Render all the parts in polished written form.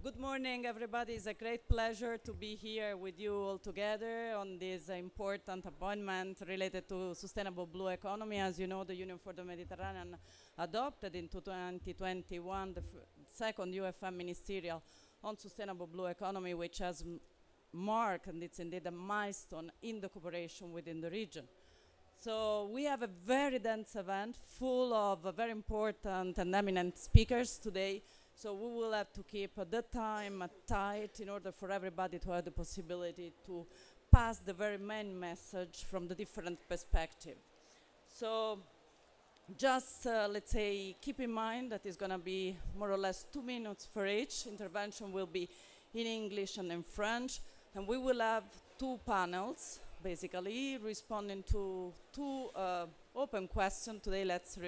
Good morning, everybody. It's a great pleasure to be here with you all together on this important appointment related to sustainable blue economy. As you know, the Union for the Mediterranean adopted in 2021 the second UFM ministerial on sustainable blue economy, which has marked, and it's indeed a milestone in the cooperation within the region. So we have a very dense event full of very important and eminent speakers today. So we will have to keep the time tight in order for everybody to have the possibility to pass the very main message from the different perspective. So just, let's say, keep in mind that it's going to be more or less 2 minutes for each. Intervention will be in English and in French. And we will have two panels, basically, responding to two open questions. Today, let's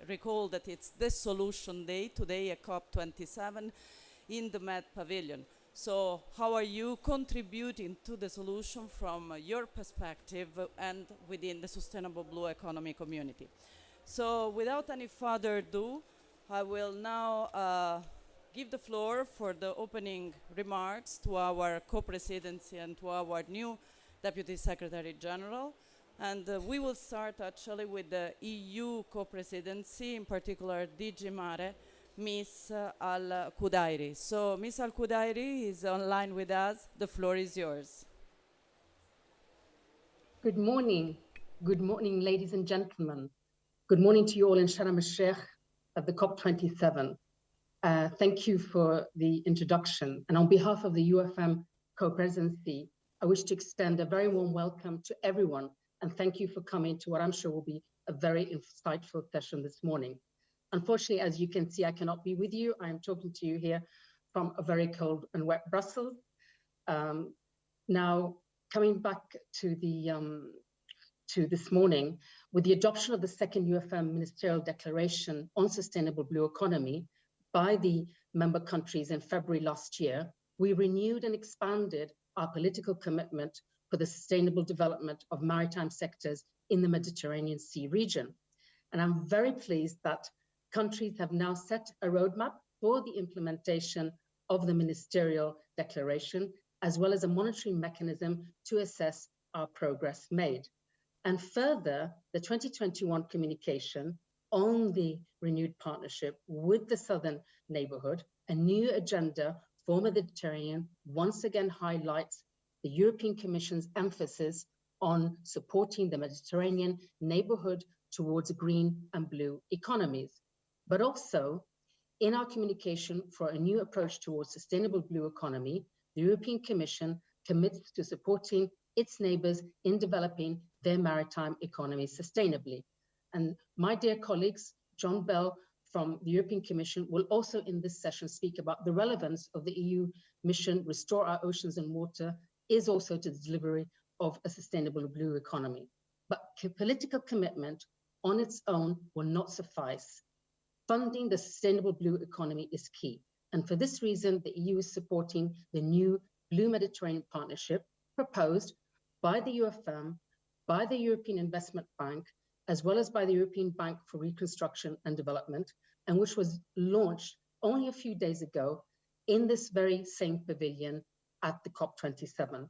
recall that it's the Solution Day, today at COP27 in the Med Pavilion. So how are you contributing to the solution from your perspective and within the sustainable blue economy community? So without any further ado, I will now give the floor for the opening remarks to our co-presidency and to our new Deputy Secretary General. And we will start actually with the EU co-presidency, in particular DG Mare, Ms. Al-Kudairi. So Ms. Al-Kudairi is online with us. The floor is yours. Good morning. Good morning, ladies and gentlemen. Good morning to you all in Sharm el-Sheikh at the COP27. Thank you for the introduction. And on behalf of the UFM co-presidency, I wish to extend a very warm welcome to everyone and thank you for coming to what I'm sure will be a very insightful session this morning. Unfortunately, as you can see, I cannot be with you. I am talking to you here from a very cold and wet Brussels. Now, coming back to this morning, with the adoption of the second UFM Ministerial Declaration on Sustainable Blue Economy by the member countries in February last year, we renewed and expanded our political commitment for the sustainable development of maritime sectors in the Mediterranean Sea region. And I'm very pleased that countries have now set a roadmap for the implementation of the ministerial declaration, as well as a monitoring mechanism to assess our progress made. And further, the 2021 communication on the renewed partnership with the Southern Neighborhood, a new agenda for the Mediterranean, once again highlights the European Commission's emphasis on supporting the Mediterranean neighborhood towards green and blue economies. But also, in our communication for a new approach towards sustainable blue economy, the European Commission commits to supporting its neighbors in developing their maritime economy sustainably. And my dear colleagues, John Bell from the European Commission will also in this session speak about the relevance of the EU mission Restore Our Oceans and Water is also to the delivery of a sustainable blue economy. But political commitment on its own will not suffice. Funding the sustainable blue economy is key. And for this reason, the EU is supporting the new Blue Mediterranean Partnership proposed by the UFM, by the European Investment Bank, as well as by the European Bank for Reconstruction and Development, and which was launched only a few days ago in this very same pavilion at the COP27.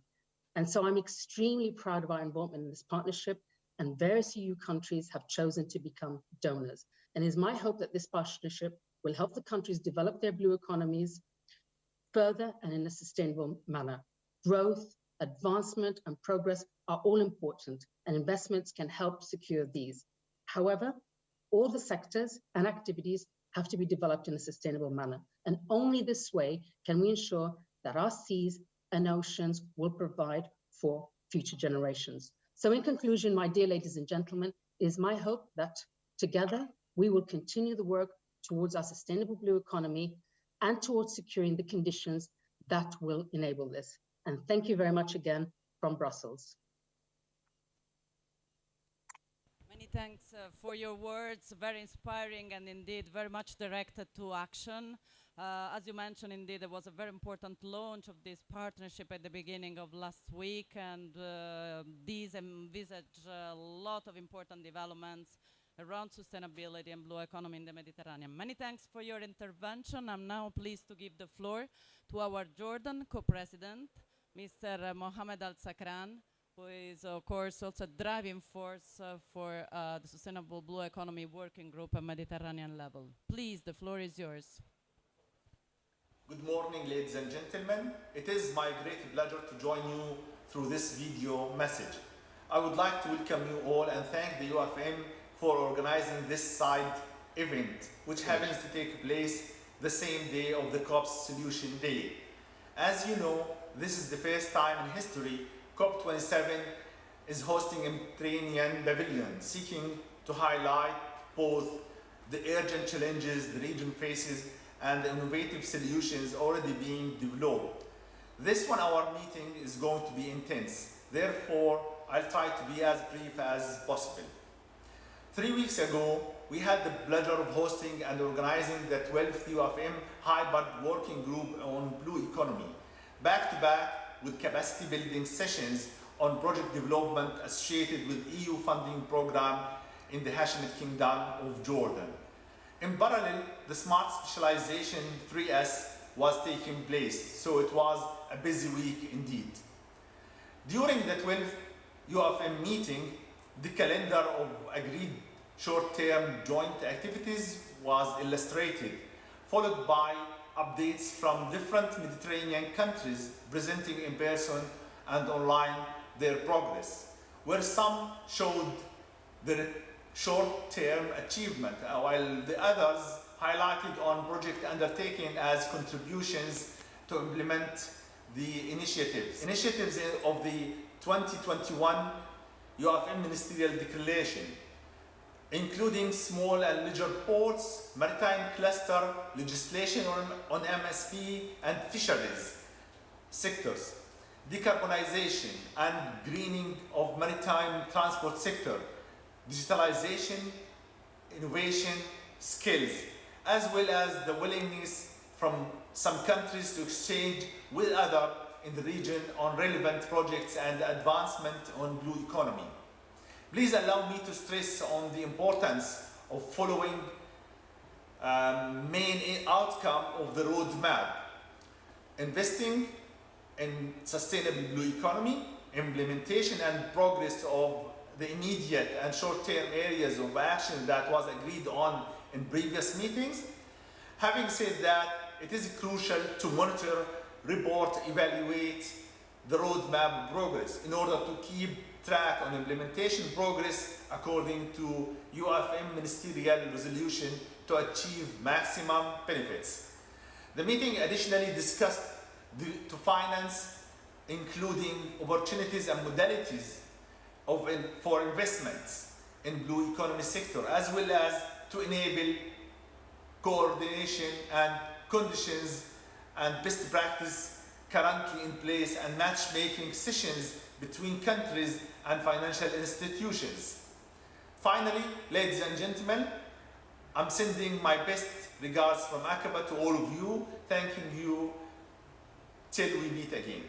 And so I'm extremely proud of our involvement in this partnership, and various EU countries have chosen to become donors. And it is my hope that this partnership will help the countries develop their blue economies further and in a sustainable manner. Growth, advancement, and progress are all important, and investments can help secure these. However, all the sectors and activities have to be developed in a sustainable manner. And only this way can we ensure that our seas and oceans will provide for future generations. So in conclusion, my dear ladies and gentlemen, it is my hope that together we will continue the work towards our sustainable blue economy and towards securing the conditions that will enable this. And thank you very much again from Brussels. Many thanks for your words, very inspiring and indeed very much directed to action. As you mentioned, indeed, there was a very important launch of this partnership at the beginning of last week, and these envisage a lot of important developments around sustainability and blue economy in the Mediterranean. Many thanks for your intervention. I'm now pleased to give the floor to our Jordan co-president, Mr. Mohamed Al-Sakran, who is, of course, also a driving force for the Sustainable Blue Economy Working Group at Mediterranean level. Please, the floor is yours. Good morning, ladies and gentlemen. It is my great pleasure to join you through this video message. I would like to welcome you all and thank the UFM for organizing this side event, which happens to take place the same day of the COP's Solution Day. As you know, this is the first time in history COP27 is hosting a Mediterranean pavilion, seeking to highlight both the urgent challenges the region faces and the innovative solutions already being developed. This 1-hour meeting is going to be intense. Therefore, I'll try to be as brief as possible. 3 weeks ago, we had the pleasure of hosting and organizing the 12th UFM Hybrid Working Group on Blue Economy, back-to-back with capacity building sessions on project development associated with EU funding program in the Hashemite Kingdom of Jordan. In parallel, the Smart Specialization 3S was taking place, so it was a busy week indeed. During the 12th UFM meeting, the calendar of agreed short-term joint activities was illustrated, followed by updates from different Mediterranean countries presenting in person and online their progress, where some showed their short-term achievement, while the others highlighted on project undertaken as contributions to implement the initiatives. Initiatives of the 2021 UFM Ministerial Declaration, including small and major ports, maritime cluster, legislation on MSP and fisheries sectors, decarbonization and greening of maritime transport sector, digitalization, innovation, skills, as well as the willingness from some countries to exchange with others in the region on relevant projects and advancement on blue economy. Please allow me to stress on the importance of following main outcome of the roadmap: investing in sustainable blue economy, implementation and progress of the immediate and short-term areas of action that was agreed on in previous meetings. Having said that, it is crucial to monitor, report, evaluate the roadmap progress in order to keep track on implementation progress according to UFM ministerial resolution to achieve maximum benefits. The meeting additionally discussed to finance, including opportunities and modalities for investments in blue economy sector, as well as to enable coordination and conditions and best practice currently in place and matchmaking sessions between countries and financial institutions. Finally, ladies and gentlemen, I'm sending my best regards from Aqaba to all of you, thanking you till we meet again.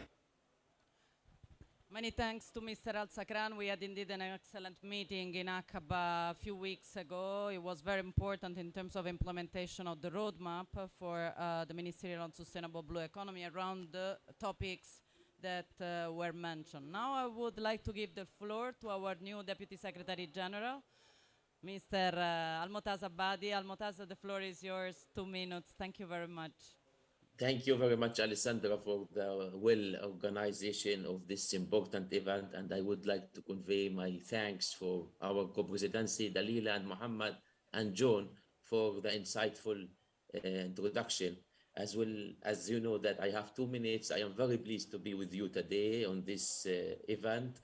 Many thanks to Mr. Al-Sakran. We had indeed an excellent meeting in Aqaba a few weeks ago. It was very important in terms of implementation of the roadmap for the Ministerial on Sustainable Blue Economy around the topics that were mentioned. Now I would like to give the floor to our new Deputy Secretary General, Mr. Al-Motaz Abadi. Al-Motaz, the floor is yours. 2 minutes. Thank you very much. Thank you very much, Alessandra, for the well organization of this important event. And I would like to convey my thanks for our co-presidency, Dalila and Muhammad and John, for the insightful introduction. As well as you know that I have 2 minutes, I am very pleased to be with you today on this event.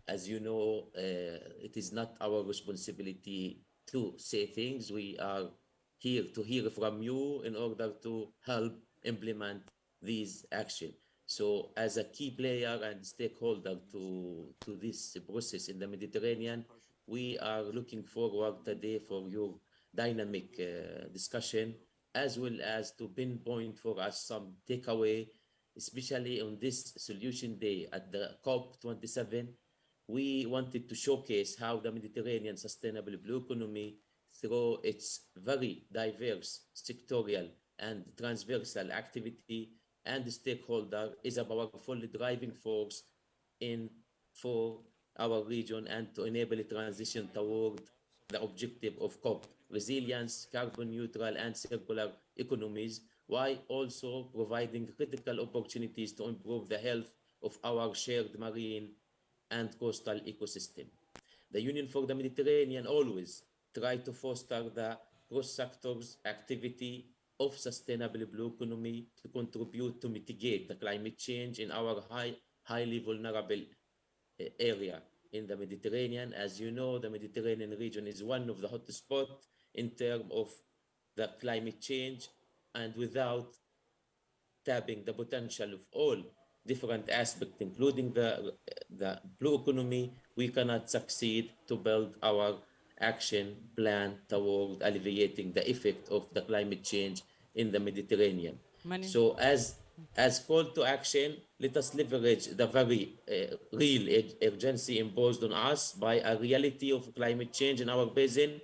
As you know, it is not our responsibility to say things. We are here to hear from you in order to help implement these actions. So as a key player and stakeholder to this process in the Mediterranean, we are looking forward today for your dynamic discussion, as well as to pinpoint for us some takeaway, especially on this solution day at the COP27, we wanted to showcase how the Mediterranean Sustainable Blue Economy, through its very diverse sectorial and transversal activity and stakeholder, is a powerful driving force in for our region and to enable a transition toward the objective of COP, resilience, carbon neutral, and circular economies, while also providing critical opportunities to improve the health of our shared marine and coastal ecosystem. The Union for the Mediterranean always try to foster the cross-sectors activity of sustainable blue economy to contribute to mitigate the climate change in our highly vulnerable area in the Mediterranean. As you know, the Mediterranean region is one of the hotspots in terms of the climate change, and without tapping the potential of all different aspects, including the blue economy, we cannot succeed to build our action plan toward alleviating the effect of the climate change in the Mediterranean. So as call to action, let us leverage the very real urgency imposed on us by a reality of climate change in our basin,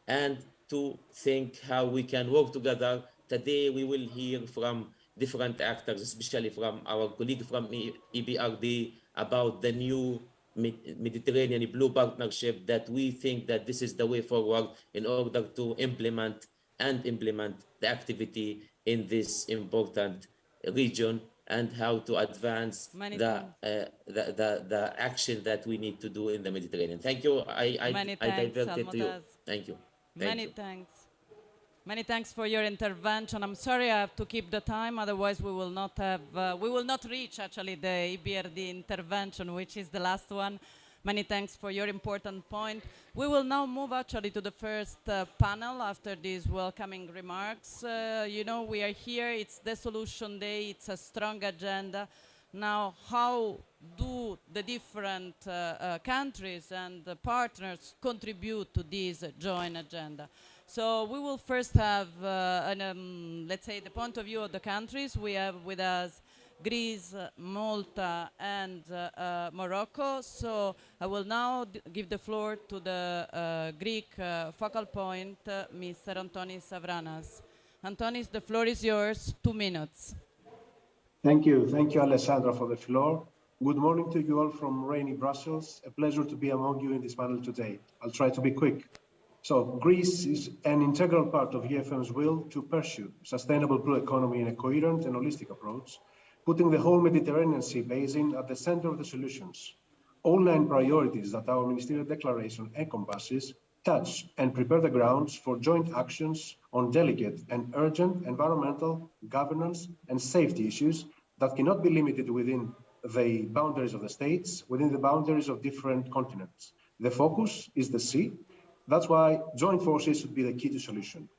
and to think how we can work together. Today we will hear from different actors, especially from our colleague from EBRD, about the new Mediterranean Blue Partnership, that we think that this is the way forward in order to implement the activity in this important region, and how to advance the action that we need to do in the Mediterranean. Thank you. I diverted to you. Thank you. Many thanks. Many thanks for your intervention. I'm sorry I have to keep the time, otherwise we will not reach actually the EBRD intervention, which is the last one. Many thanks for your important point. We will now move actually to the first panel after these welcoming remarks. You know, we are here, it's the Solution Day, it's a strong agenda. Now, how do the different countries and the partners contribute to this joint agenda? So we will first have, let's say, the point of view of the countries. We have with us Greece, Malta, and Morocco. So I will now give the floor to the Greek focal point, Mr. Antonis Savranas. Antonis, the floor is yours, 2 minutes. Thank you, Alessandra, for the floor. Good morning to you all from rainy Brussels. A pleasure to be among you in this panel today. I'll try to be quick. So Greece is an integral part of EFM's will to pursue sustainable blue economy in a coherent and holistic approach, putting the whole Mediterranean Sea basin at the center of the solutions. All 9 priorities that our ministerial declaration encompasses touch and prepare the grounds for joint actions on delicate and urgent environmental, governance, and safety issues that cannot be limited within the boundaries of the states, within the boundaries of different continents. The focus is the sea. That's why joint forces should be the key to solution.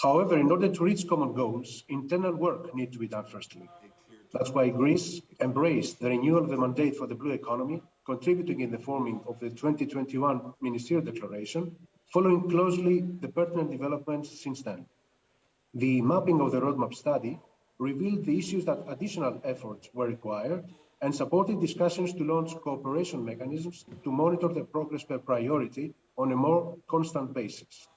However, in order to reach common goals, internal work needs to be done firstly. That's why Greece embraced the renewal of the mandate for the blue economy, contributing in the forming of the 2021 Ministerial Declaration, following closely the pertinent developments since then. The mapping of the roadmap study revealed the issues that additional efforts were required and supported discussions to launch cooperation mechanisms to monitor the progress per priority on a more constant basis.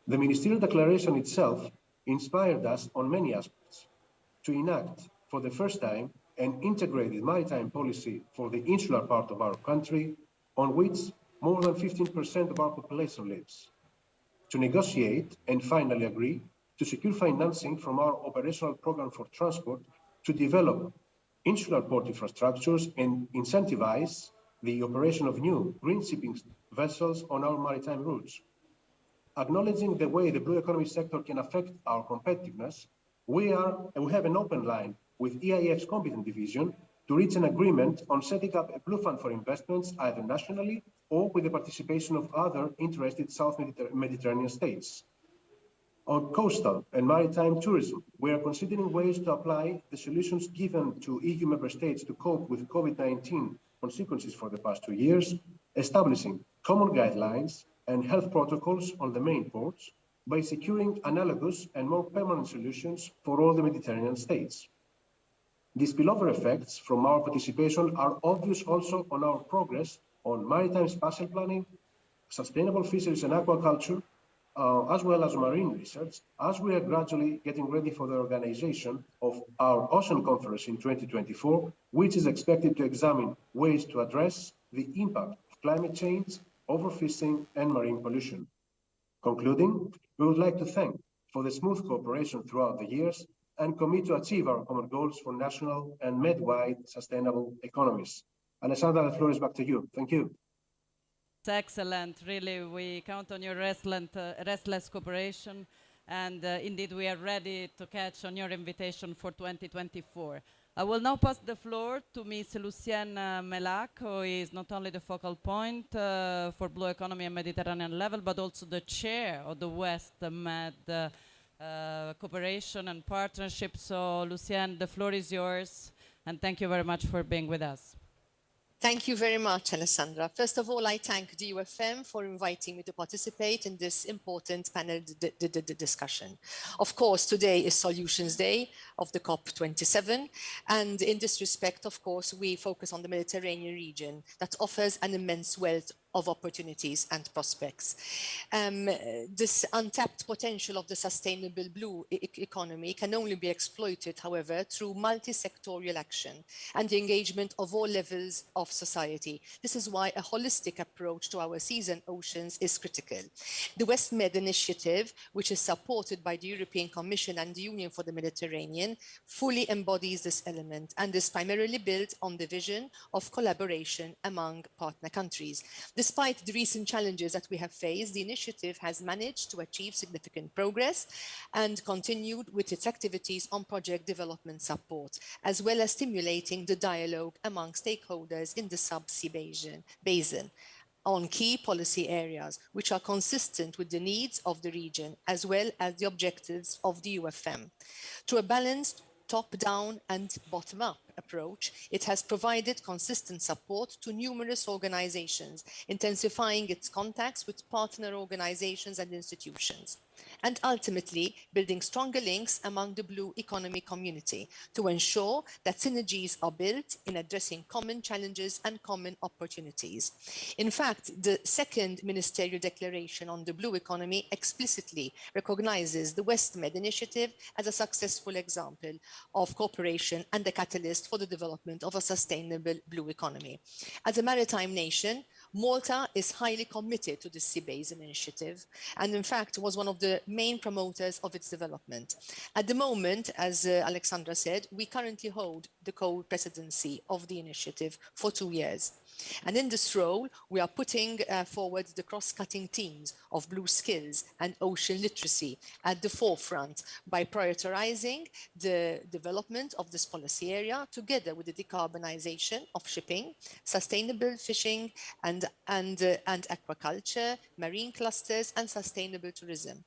The Ministerial Declaration itself inspired us on many aspects to enact for the first time an integrated maritime policy for the insular part of our country, on which more than 15% of our population lives, to negotiate and finally agree to secure financing from our operational program for transport to develop insular port infrastructures and incentivize the operation of new green shipping vessels on our maritime routes. Acknowledging the way the blue economy sector can affect our competitiveness, we have an open line with EIF's competent division to reach an agreement on setting up a blue fund for investments either nationally or with the participation of other interested South Mediterranean states. On coastal and maritime tourism, we are considering ways to apply the solutions given to EU member states to cope with COVID-19 consequences for the past 2 years, establishing common guidelines and health protocols on the main ports by securing analogous and more permanent solutions for all the Mediterranean states. The spillover effects from our participation are obvious also on our progress on maritime spatial planning, sustainable fisheries and aquaculture, as well as marine research, as we are gradually getting ready for the organization of our Ocean Conference in 2024, which is expected to examine ways to address the impact of climate change, overfishing, and marine pollution. Concluding, we would like to thank for the smooth cooperation throughout the years and commit to achieve our common goals for national and Med-wide sustainable economies. Alessandra, the floor is back to you. Thank you. It's excellent. Really, we count on your restless cooperation. And indeed, we are ready to catch on your invitation for 2024. I will now pass the floor to Ms. Lucienne Melac, who is not only the focal point for Blue Economy and Mediterranean level, but also the chair of the West Med Cooperation and Partnership. So, Lucienne, the floor is yours. And thank you very much for being with us. Thank you very much, Alessandra. First of all, I thank the UFM for inviting me to participate in this important panel discussion. Of course, today is Solutions Day of the COP27. And in this respect, of course, we focus on the Mediterranean region that offers an immense wealth of opportunities and prospects. This untapped potential of the sustainable blue economy can only be exploited, however, through multi-sectorial action and the engagement of all levels of society. This is why a holistic approach to our seas and oceans is critical. The West Med initiative, which is supported by the European Commission and the Union for the Mediterranean, fully embodies this element and is primarily built on the vision of collaboration among partner countries. Despite the recent challenges that we have faced, the initiative has managed to achieve significant progress and continued with its activities on project development support, as well as stimulating the dialogue among stakeholders in the sub-sea basin on key policy areas, which are consistent with the needs of the region, as well as the objectives of the UFM. Through a balanced top-down and bottom-up approach, it has provided consistent support to numerous organizations, intensifying its contacts with partner organizations and institutions, and ultimately building stronger links among the blue economy community to ensure that synergies are built in addressing common challenges and common opportunities. In fact, the second ministerial declaration on the blue economy explicitly recognizes the West Med initiative as a successful example of cooperation and a catalyst for the development of a sustainable blue economy. As a maritime nation, Malta is highly committed to the Sea Basin Initiative and in fact was one of the main promoters of its development. At the moment, as Alexandra said, we currently hold the co-presidency of the initiative for 2 years. And in this role, we are putting forward the cross-cutting themes of blue skills and ocean literacy at the forefront by prioritizing the development of this policy area together with the decarbonization of shipping, sustainable fishing and aquaculture, marine clusters, and sustainable tourism.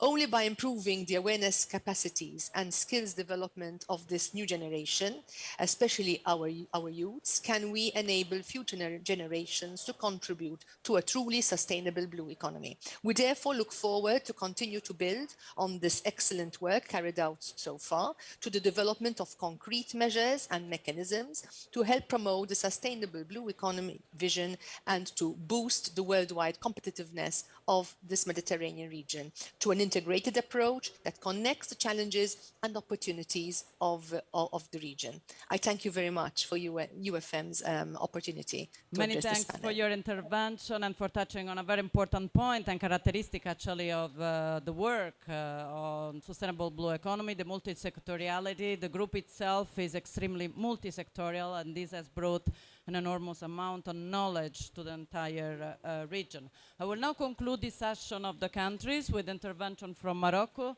Only by improving the awareness capacities and skills development of this new generation, especially our youths, can we enable future generations to contribute to a truly sustainable blue economy. We therefore look forward to continue to build on this excellent work carried out so far to the development of concrete measures and mechanisms to help promote the sustainable blue economy vision and to boost the worldwide competitiveness of this Mediterranean region to an integrated approach that connects the challenges and opportunities of the region. I thank you very much for UFM's opportunity to Many address thanks this panel. for your intervention and for touching on a very important point and characteristic actually of the work on sustainable blue economy, the multisectoriality. The group itself is extremely multisectorial and this has brought an enormous amount of knowledge to the entire region. I will now conclude this session of the countries with intervention from Morocco.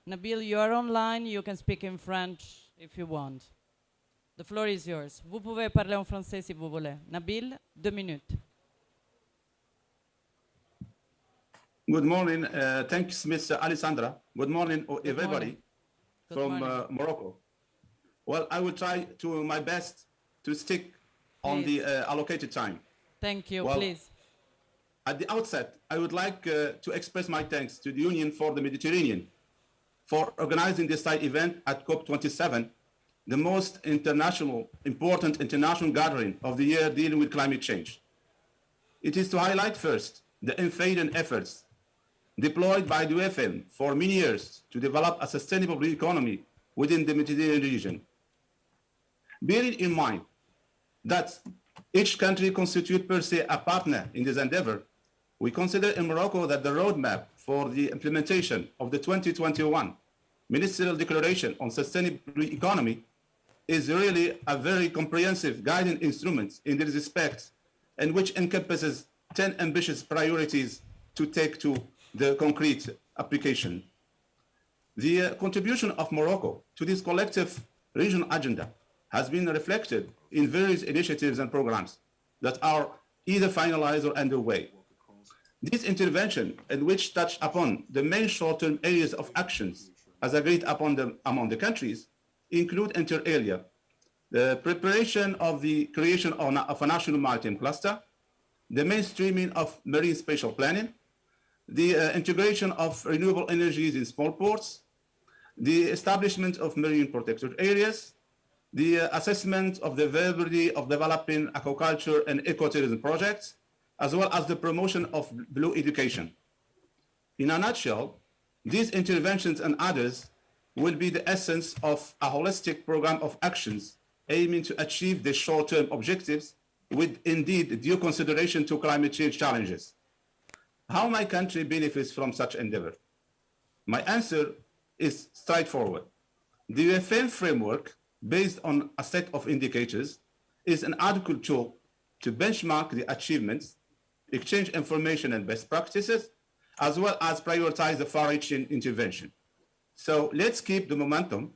Nabil, you are online. You can speak in French if you want. The floor is yours. Vous pouvez parler en français si vous voulez. Nabil, 2 minutes. Good morning. Thanks, Ms. Alessandra. Good morning, everybody from Morocco. Well, I will try to my best to stick on the allocated time. Thank you, well, please. At the outset, I would like to express my thanks to the Union for the Mediterranean for organizing this side event at COP27, the most important international gathering of the year dealing with climate change. it is to highlight first the unfailing efforts deployed by the UFM for many years to develop a sustainable economy within the Mediterranean region. Bearing in mind that each country constitutes per se a partner in this endeavor, we consider in Morocco that the roadmap for the implementation of the 2021 Ministerial Declaration on Sustainable Economy is really a very comprehensive guiding instrument in this respect, and which encompasses 10 ambitious priorities to take to the concrete application. The contribution of Morocco to this collective regional agenda has been reflected in various initiatives and programs that are either finalized or underway. These interventions, in which touch upon the main short-term areas of actions as agreed upon among the countries, include inter alia, the preparation of the creation of a national maritime cluster, the mainstreaming of marine spatial planning, the integration of renewable energies in small ports, the establishment of marine protected areas, the assessment of the viability of developing aquaculture and ecotourism projects, as well as the promotion of blue education. In a nutshell, these interventions and others will be the essence of a holistic program of actions aiming to achieve the short-term objectives with indeed due consideration to climate change challenges. How my country benefits from such endeavor? My answer is straightforward. The UFM framework, based on a set of indicators, is an adequate tool to benchmark the achievements, exchange information and best practices, as well as prioritize the far-reaching intervention. So let's keep the momentum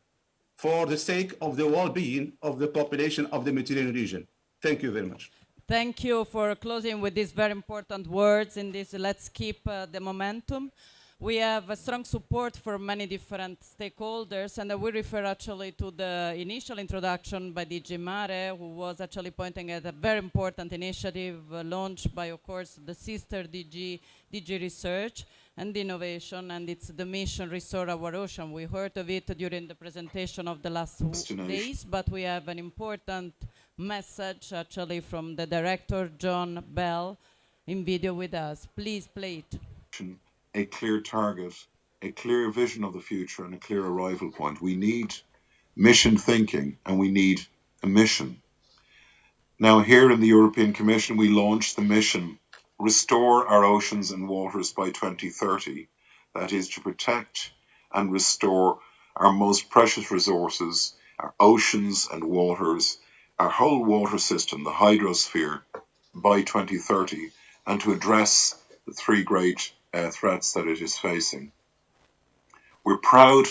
for the sake of the well-being of the population of the Mediterranean region. Thank you very much. Thank you for closing with these very important words in this let's keep the momentum. We have a strong support for many different stakeholders, and we refer actually to the initial introduction by DG Mare, who was actually pointing at a very important initiative launched by, of course, the sister DG Research and Innovation, and it's the mission Restore Our Ocean. We heard of it during the presentation of the last days, but we have an important message actually from the director, John Bell, in video with us. Please play it. A clear target, a clear vision of the future, and a clear arrival point. We need mission thinking, and we need a mission. Now, here in the European Commission, we launched the mission Restore Our Oceans and Waters by 2030. That is to protect and restore our most precious resources, our oceans and waters, our whole water system, the hydrosphere, by 2030, and to address the three great threats that it is facing. We're proud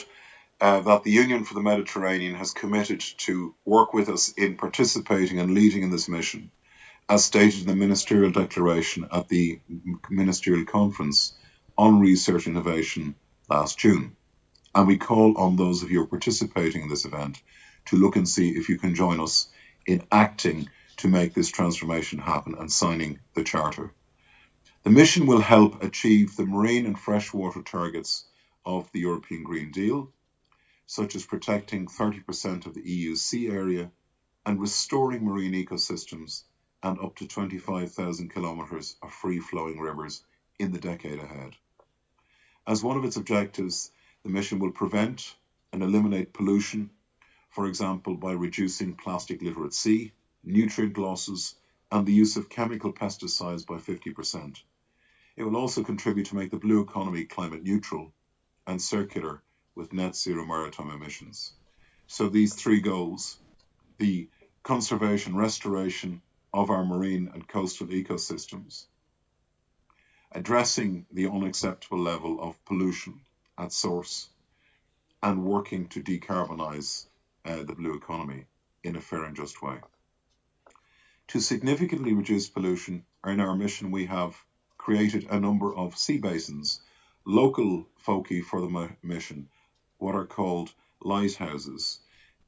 that the Union for the Mediterranean has committed to work with us in participating and leading in this mission, as stated in the Ministerial Declaration at the Ministerial Conference on Research and Innovation last June. And we call on those of you participating in this event to look and see if you can join us in acting to make this transformation happen and signing the Charter. The mission will help achieve the marine and freshwater targets of the European Green Deal, such as protecting 30% of the EU's sea area and restoring marine ecosystems and up to 25,000 kilometres of free-flowing rivers in the decade ahead. As one of its objectives, the mission will prevent and eliminate pollution, for example, by reducing plastic litter at sea, nutrient losses, and the use of chemical pesticides by 50%. It will also contribute to make the blue economy climate neutral and circular with net zero maritime emissions. So these three goals, the conservation, restoration of our marine and coastal ecosystems, addressing the unacceptable level of pollution at source, and working to decarbonise the blue economy in a fair and just way. To significantly reduce pollution, in our mission we have created a number of sea basins, local foci for the mission, what are called lighthouses.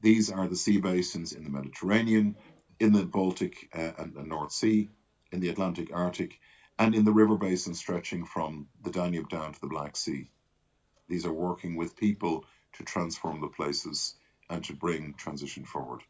These are the sea basins in the Mediterranean, in the Baltic and the North Sea, in the Atlantic Arctic, and in the river basin stretching from the Danube down to the Black Sea. These are working with people to transform the places and to bring transition forward.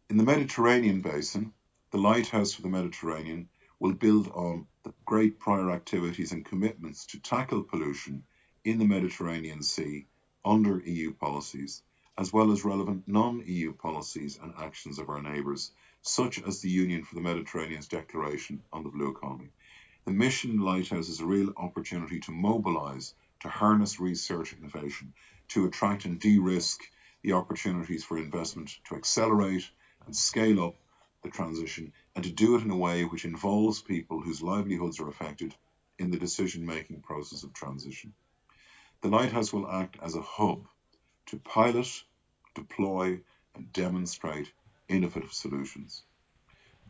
In the Mediterranean basin, the Lighthouse for the Mediterranean will build on the great prior activities and commitments to tackle pollution in the Mediterranean Sea under EU policies, as well as relevant non-EU policies and actions of our neighbours, such as the Union for the Mediterranean's Declaration on the Blue Economy. The mission Lighthouse is a real opportunity to mobilise, to harness research and innovation, to attract and de-risk the opportunities for investment, to accelerate and scale up the transition, and to do it in a way which involves people whose livelihoods are affected in the decision-making process of transition. The Lighthouse will act as a hub to pilot, deploy, and demonstrate innovative solutions.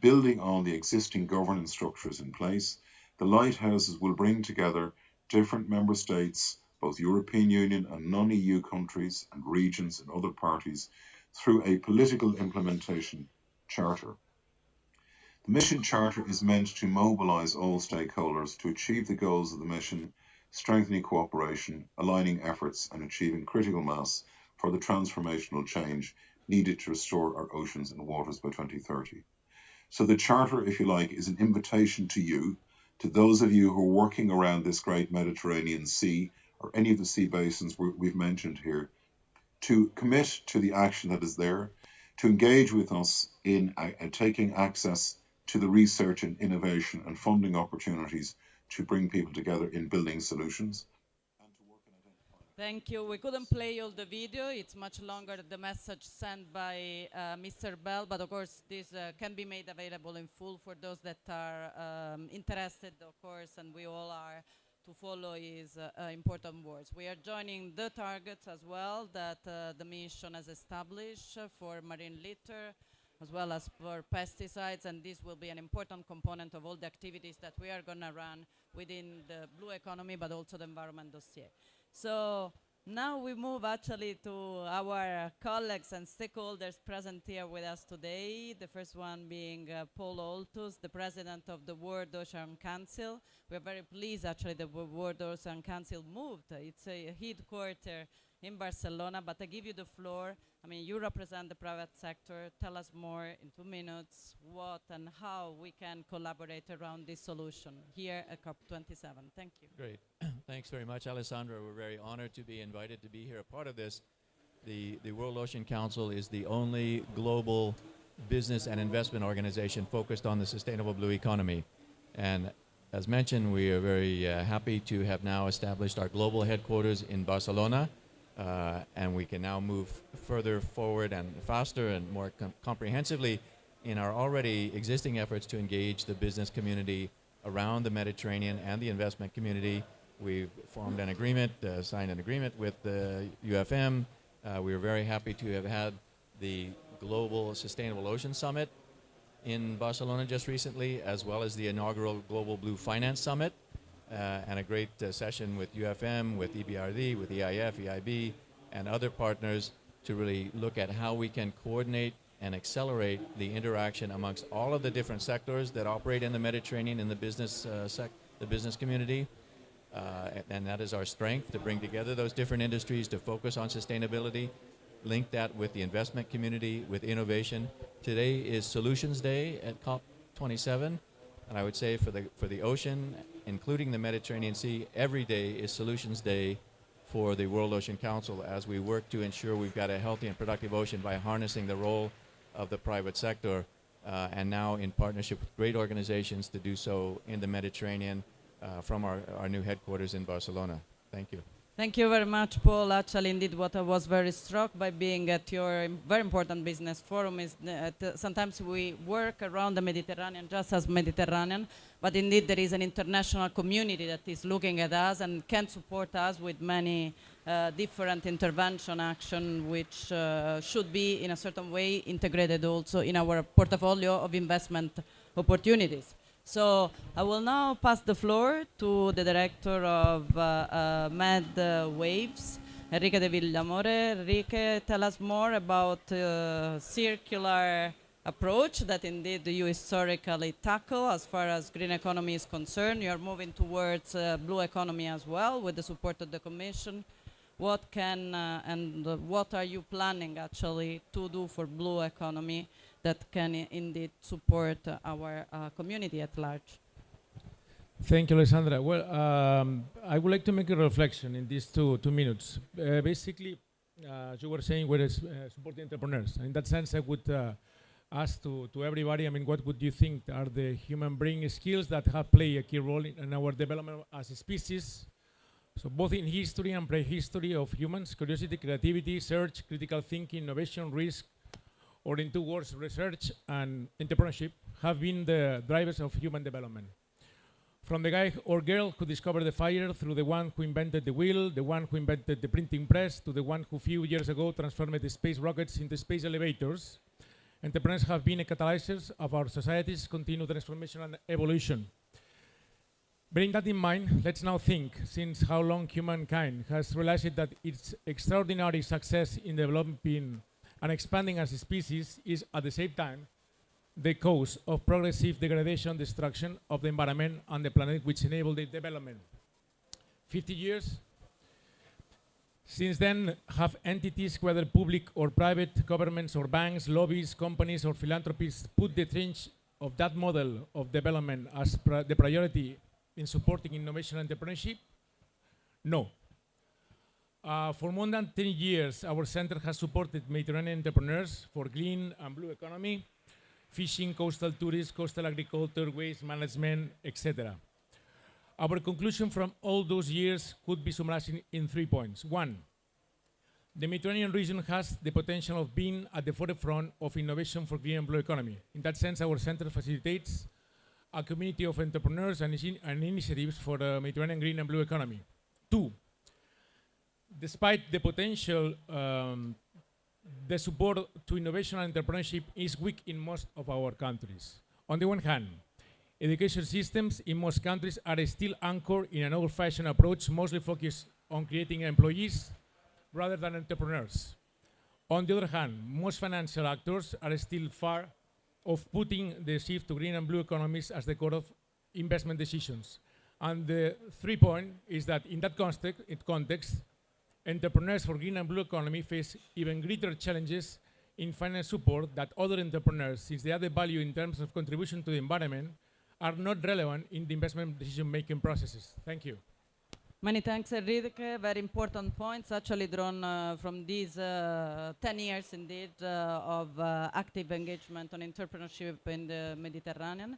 Building on the existing governance structures in place, the Lighthouses will bring together different member states, both European Union and non-EU countries and regions and other parties, through a political implementation charter. The mission charter is meant to mobilise all stakeholders to achieve the goals of the mission, strengthening cooperation, aligning efforts and achieving critical mass for the transformational change needed to restore our oceans and waters by 2030. So the charter, if you like, is an invitation to you, to those of you who are working around this great Mediterranean Sea or any of the sea basins we've mentioned here, to commit to the action that is there, to engage with us in taking access to the research and innovation and funding opportunities to bring people together in building solutions. Thank you. We couldn't play all the video. It's much longer, the message sent by Mr. Bell, but of course this can be made available in full for those that are interested, of course, and we all are, to follow his important words. We are joining the targets as well that the mission has established for marine litter, as well as for pesticides, and this will be an important component of all the activities that we are going to run within the blue economy, but also the environment dossier. So now we move actually to our colleagues and stakeholders present here with us today. The first one being Paul Oltus, the president of the World Ocean Council. We're very pleased actually that the World Ocean Council moved. It's a headquarters in Barcelona, but I give you the floor. I mean, you represent the private sector. Tell us more in 2 minutes what and how we can collaborate around this solution here at COP27. Thank you. Great. Thanks very much, Alessandra. We're very honored to be invited to be here, a part of this. The World Ocean Council is the only global business and investment organization focused on the sustainable blue economy. And as mentioned, we are very happy to have now established our global headquarters in Barcelona. And we can now move further forward and faster and more comprehensively in our already existing efforts to engage the business community around the Mediterranean and the investment community. We've formed an agreement, signed an agreement with the UFM. We are very happy to have had the Global Sustainable Ocean Summit in Barcelona just recently, as well as the inaugural Global Blue Finance Summit. And a great session with UFM, with EBRD, with EIF, EIB, and other partners to really look at how we can coordinate and accelerate the interaction amongst all of the different sectors that operate in the Mediterranean in the business community. And that is our strength, to bring together those different industries to focus on sustainability, link that with the investment community, with innovation. Today is Solutions Day at COP27, and I would say for the ocean, including the Mediterranean Sea, every day is Solutions Day for the World Ocean Council as we work to ensure we've got a healthy and productive ocean by harnessing the role of the private sector and now in partnership with great organizations to do so in the Mediterranean from our new headquarters in Barcelona. Thank you. Thank you very much, Paul. Actually, indeed, what I was very struck by being at your very important business forum is that sometimes we work around the Mediterranean just as Mediterranean, but indeed there is an international community that is looking at us and can support us with many different intervention action, which should be in a certain way integrated also in our portfolio of investment opportunities. So I will now pass the floor to the director of Med Waves, Enrique de Villamore. Enrique, tell us more about circular approach that indeed you historically tackle as far as green economy is concerned. You are moving towards blue economy as well with the support of the Commission. What can and what are you planning actually to do for blue economy that can indeed support our community at large? Thank you, Alessandra. Well, I would like to make a reflection in these two minutes. Basically, as you were saying, we're supporting entrepreneurs. In that sense, I would ask to everybody, I mean, what would you think are the human brain skills that have played a key role in our development as a species? So both in history and prehistory of humans, curiosity, creativity, search, critical thinking, innovation, risk, or in 2 words, research and entrepreneurship have been the drivers of human development. From the guy or girl who discovered the fire, through the one who invented the wheel, the one who invented the printing press, to the one who a few years ago transformed the space rockets into space elevators, entrepreneurs have been a catalyst of our society's continued transformation and evolution. Bearing that in mind, let's now think since how long humankind has realized that its extraordinary success in developing and expanding as a species is at the same time the cause of progressive degradation and destruction of the environment and the planet, which enabled the development. 50 years? Since then, have entities, whether public or private, governments or banks, lobbies, companies or philanthropists, put the change of that model of development as the priority in supporting innovation and entrepreneurship? No. For more than 10 years, our center has supported Mediterranean entrepreneurs for green and blue economy, fishing, coastal tourism, coastal agriculture, waste management, etc. Our conclusion from all those years could be summarized in 3 points. 1, the Mediterranean region has the potential of being at the forefront of innovation for green and blue economy. In that sense, our center facilitates a community of entrepreneurs and initiatives for the Mediterranean green and blue economy. 2, despite the potential, the support to innovation and entrepreneurship is weak in most of our countries. On the one hand, education systems in most countries are still anchored in an old-fashioned approach, mostly focused on creating employees rather than entrepreneurs. On the other hand, most financial actors are still far of putting the shift to green and blue economies as the core of investment decisions. And the 3 point is that in that context, entrepreneurs for green and blue economy face even greater challenges in finance support that other entrepreneurs, since they add the value in terms of contribution to the environment, are not relevant in the investment decision-making processes. Thank you. Many thanks, Enrique. Very important points, actually drawn from these 10 years, indeed, of active engagement on entrepreneurship in the Mediterranean.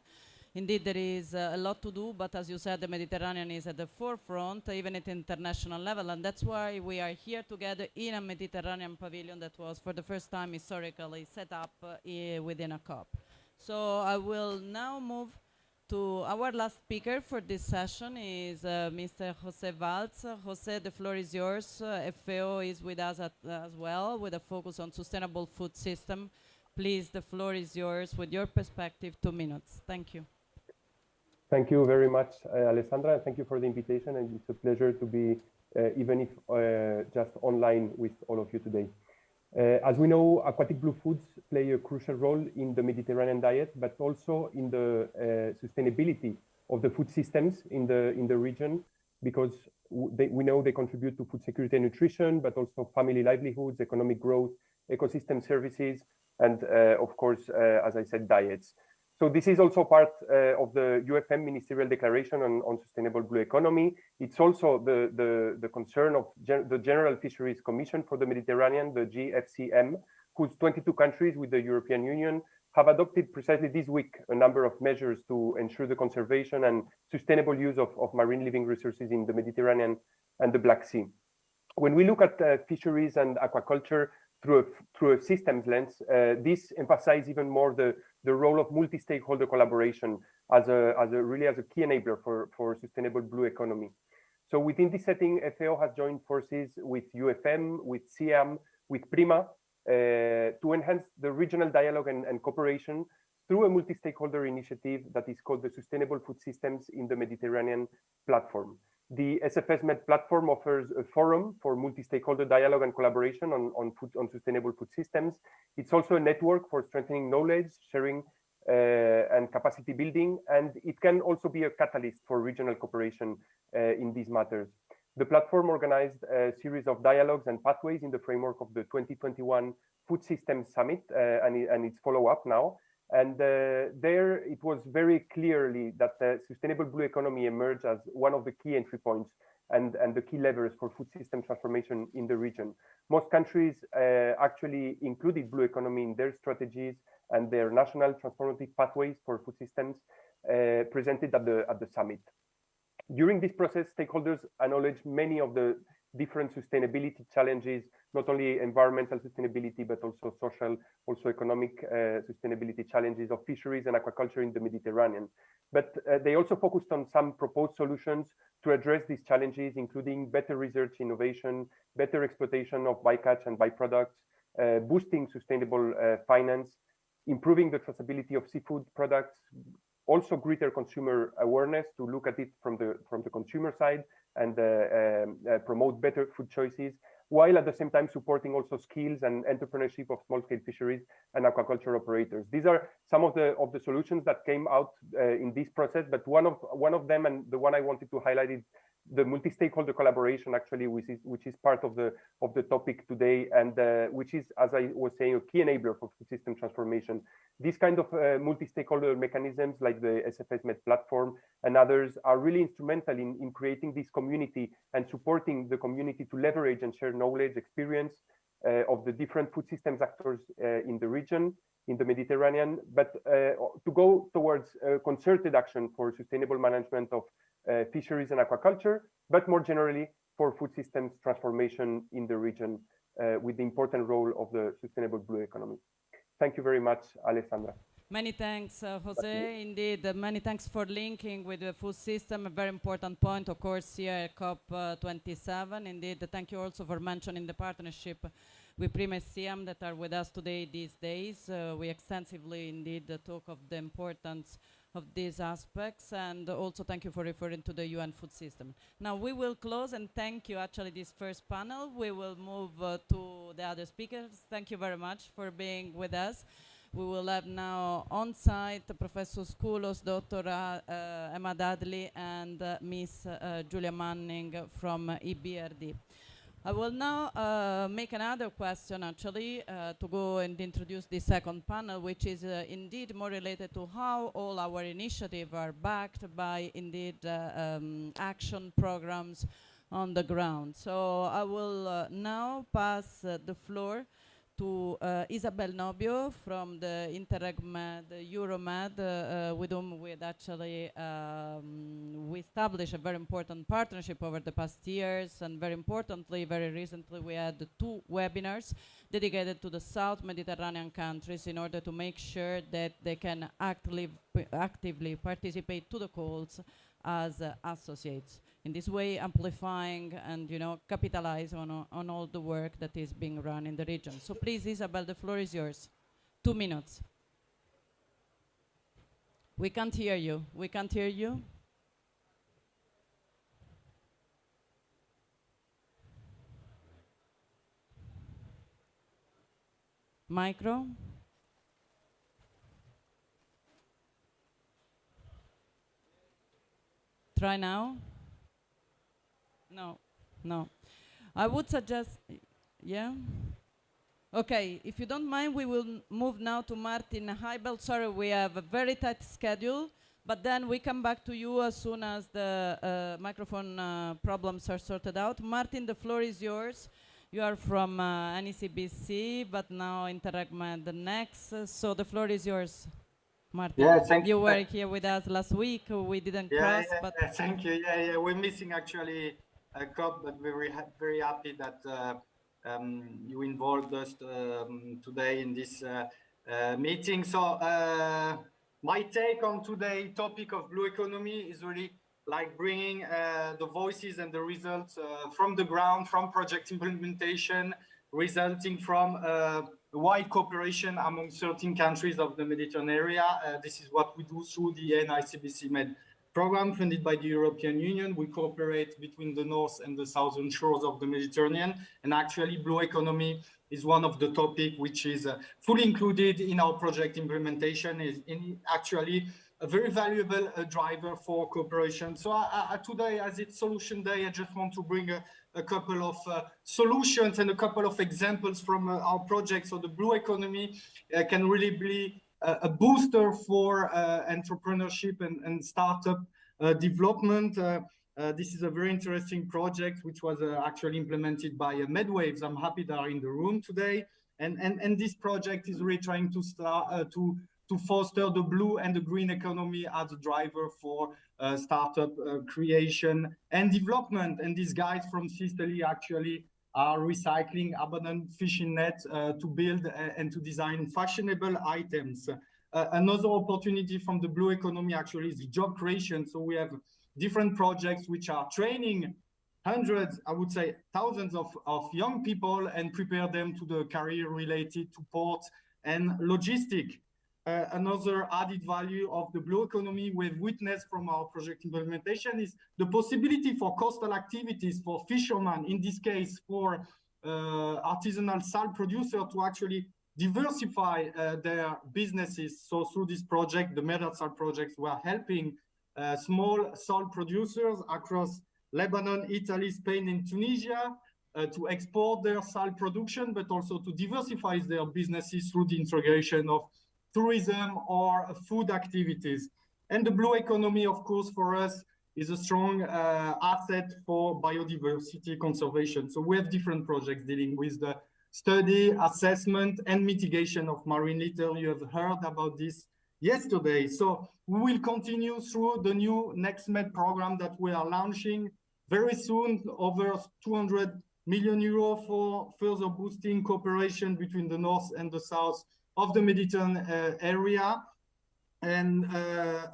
Indeed, there is a lot to do, but as you said, the Mediterranean is at the forefront, even at international level, and that's why we are here together in a Mediterranean pavilion that was, for the first time, historically set up within a COP. So I will now move to our last speaker for this session is Mr. Jose Valls. Jose, the floor is yours. FAO is with us as well, with a focus on sustainable food system. Please, the floor is yours with your perspective, 2 minutes. Thank you. Thank you very much, Alessandra. Thank you for the invitation, and it's a pleasure to be, even if just online, with all of you today. As we know, aquatic blue foods play a crucial role in the Mediterranean diet, but also in the sustainability of the food systems in the region, because we know they contribute to food security and nutrition, but also family livelihoods, economic growth, ecosystem services, and of course, as I said, diets. So this is also part of the UFM Ministerial Declaration on Sustainable Blue Economy. It's also the concern of the General Fisheries Commission for the Mediterranean, the GFCM, whose 22 countries with the European Union have adopted precisely this week a number of measures to ensure the conservation and sustainable use of marine living resources in the Mediterranean and the Black Sea. When we look at fisheries and aquaculture through a systems lens, this emphasizes even more the role of multi-stakeholder collaboration as a key enabler for sustainable blue economy. So within this setting, FAO has joined forces with UFM, with SIAM, with PRIMA to enhance the regional dialogue and cooperation through a multi-stakeholder initiative that is called the Sustainable Food Systems in the Mediterranean Platform. The SFS-MED platform offers a forum for multi-stakeholder dialogue and collaboration on sustainable food systems. It's also a network for strengthening knowledge, sharing, and capacity building, and it can also be a catalyst for regional cooperation in these matters. The platform organized a series of dialogues and pathways in the framework of the 2021 Food Systems Summit and its follow-up now. And there it was very clearly that the sustainable blue economy emerged as one of the key entry points and the key levers for food system transformation in the region. Most countries actually included blue economy in their strategies and their national transformative pathways for food systems presented at the summit. During this process, stakeholders acknowledged many of the different sustainability challenges, not only environmental sustainability, but also social, also economic sustainability challenges of fisheries and aquaculture in the Mediterranean. But they also focused on some proposed solutions to address these challenges, including better research, innovation, better exploitation of bycatch and byproducts, boosting sustainable finance, improving the traceability of seafood products, also greater consumer awareness to look at it from the consumer side and promote better food choices, while at the same time supporting also skills and entrepreneurship of small-scale fisheries and aquaculture operators. These are some of the solutions that came out in this process, but one of them, and the one I wanted to highlight, is the multi-stakeholder collaboration, actually, which is part of the topic today, and which is, as I was saying, a key enabler for food system transformation. These kind of multi-stakeholder mechanisms, like the SFS Med platform and others, are really instrumental in creating this community and supporting the community to leverage and share knowledge, experience of the different food systems actors in the region, in the Mediterranean, but to go towards concerted action for sustainable management of fisheries and aquaculture, but more generally for food systems transformation in the region with the important role of the sustainable blue economy. Thank you very much, Alessandra. Many thanks, Jose. Indeed, many thanks for linking with the food system, a very important point, of course, here at COP27. Indeed, thank you also for mentioning the partnership with Prima SIAM that are with us today these days. We extensively, indeed, talk of the importance of these aspects, and also thank you for referring to the UN food system. Now we will close, and thank you actually this first panel. We will move to the other speakers. Thank you very much for being with us. We will have now on site Professor Skoulos, Dr. Emma Dudley, and Miss Julia Manning from EBRD. I will now make another question, actually, to go and introduce the second panel, which is indeed more related to how all our initiatives are backed by, indeed, action programs on the ground. So I will now pass the floor to Isabel Nobio from the Interreg Med, Euromed, with whom we actually we established a very important partnership over the past years, and very importantly, very recently, we had 2 webinars dedicated to the South Mediterranean countries in order to make sure that they can actively participate to the calls as associates. In this way, amplifying and capitalize on all the work that is being run in the region. So please, Isabel, the floor is yours. 2 minutes. We can't hear you. We can't hear you. Micro. Try now. No. I would suggest, yeah? Okay, if you don't mind, we will move now to Martin Heibel. Sorry, we have a very tight schedule, but then we come back to you as soon as the microphone problems are sorted out. Martin, the floor is yours. You are from NECBC, but now Interreg Med next, so the floor is yours. Martin, yeah, thank you were here with us last week. We didn't cross, but thank you. Yeah, we're missing actually a COP, but we're very happy that you involved us today in this meeting. So my take on today's topic of blue economy is really like bringing the voices and the results from the ground, from project implementation, resulting from wide cooperation among certain countries of the Mediterranean area. This is what we do through the NICBC Med program funded by the European Union. We cooperate between the north and the southern shores of the Mediterranean. And actually, blue economy is one of the topics which is fully included in our project implementation, is actually a very valuable driver for cooperation. So today, as it's Solution Day, I just want to bring a couple of solutions and a couple of examples from our project. So the blue economy can really be a booster for entrepreneurship and startup development. This is a very interesting project, which was actually implemented by Medwaves. I'm happy they are in the room today. And this project is really trying to start to foster the blue and the green economy as a driver for startup creation and development. And these guys from Sicily actually are recycling abandoned fishing nets to build and to design fashionable items. Another opportunity from the blue economy actually is the job creation. So we have different projects which are training hundreds, I would say thousands of young people and prepare them to the career related to ports and logistics. Another added value of the blue economy we've witnessed from our project implementation is the possibility for coastal activities for fishermen, in this case for artisanal salt producer, to actually diversify their businesses. So through this project, the Mera Salt projects, we are helping small salt producers across Lebanon, Italy, Spain, and Tunisia to export their salt production, but also to diversify their businesses through the integration of tourism or food activities. And the blue economy, of course, for us is a strong asset for biodiversity conservation. So we have different projects dealing with the study, assessment, and mitigation of marine litter. You have heard about this yesterday. So we will continue through the new NextMed program that we are launching very soon, over 200 million euro for further boosting cooperation between the north and the south of the Mediterranean area. And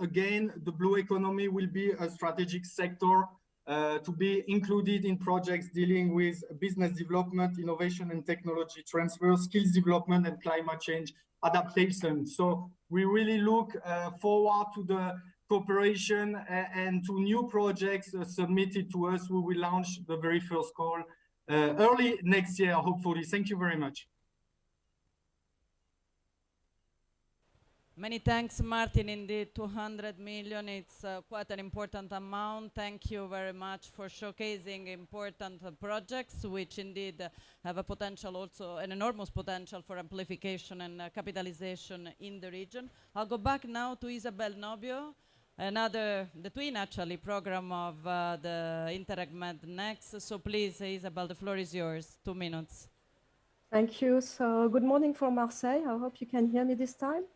again, the blue economy will be a strategic sector to be included in projects dealing with business development, innovation and technology transfer, skills development, and climate change adaptation. So we really look forward to the cooperation and to new projects submitted to us. We will launch the very first call early next year, hopefully. Thank you very much. Many thanks, Martin. Indeed, 200 million, it's quite an important amount. Thank you very much for showcasing important projects, which indeed have a potential, also an enormous potential for amplification and capitalization in the region. I'll go back now to Isabel Nobio, the twin actually program of the Interreg Med Next. So please, Isabel, the floor is yours, 2 minutes. Thank you. So good morning from Marseille. I hope you can hear me this time.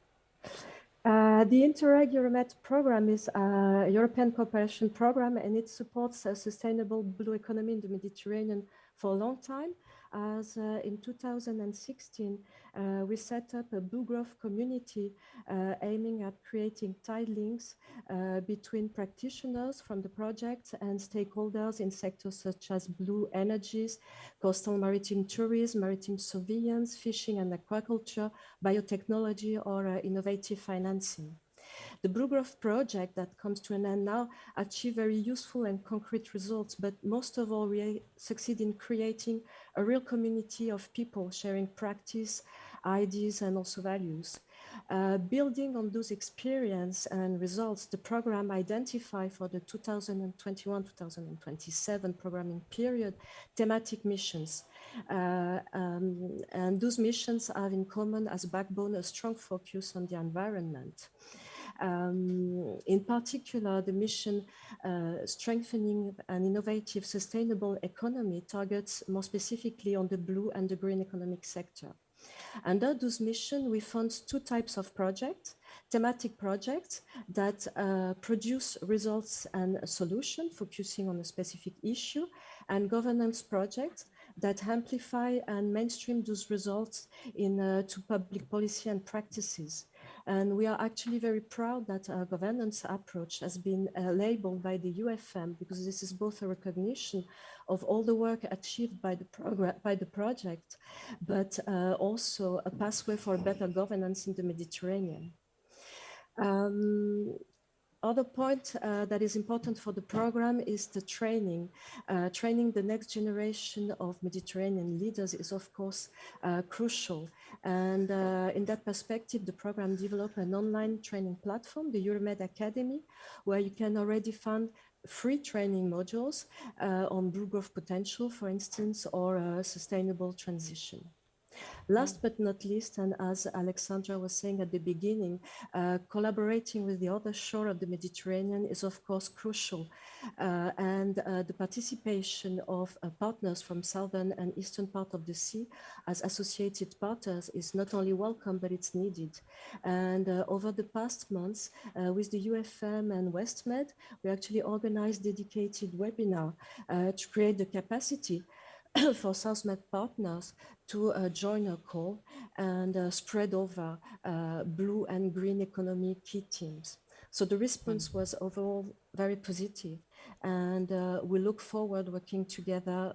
The Interreg Euromed program is a European cooperation program, and it supports a sustainable blue economy in the Mediterranean for a long time. As in 2016, we set up a blue growth community aiming at creating tight links between practitioners from the project and stakeholders in sectors such as blue energies, coastal maritime tourism, maritime surveillance, fishing and aquaculture, biotechnology, or innovative financing. The Blue Growth project that comes to an end now achieved very useful and concrete results, but most of all, we succeed in creating a real community of people sharing practice, ideas, and also values. Building on those experience and results, the program identified for the 2021-2027 programming period thematic missions. And those missions have in common as backbone a strong focus on the environment. In particular, the mission strengthening an innovative, sustainable economy targets more specifically on the blue and the green economic sector. Under those missions, we fund two types of projects: thematic projects that produce results and a solution focusing on a specific issue, and governance projects that amplify and mainstream those results to public policy and practices. And we are actually very proud that our governance approach has been labeled by the UFM, because this is both a recognition of all the work achieved by the project, but also a pathway for better governance in the Mediterranean. Other point that is important for the program is the training. Training the next generation of Mediterranean leaders is, of course, crucial. And in that perspective, the program developed an online training platform, the Euromed Academy, where you can already find free training modules on blue growth potential, for instance, or sustainable transition. Last but not least, and as Alexandra was saying at the beginning, collaborating with the other shore of the Mediterranean is of course crucial. And the participation of partners from southern and eastern part of the sea as associated partners is not only welcome, but it's needed. And over the past months, with the UFM and WestMed, we actually organized dedicated webinar to create the capacity for SouthMed partners to join a call and spread over blue and green economy key teams. So the response was overall very positive, and we look forward working together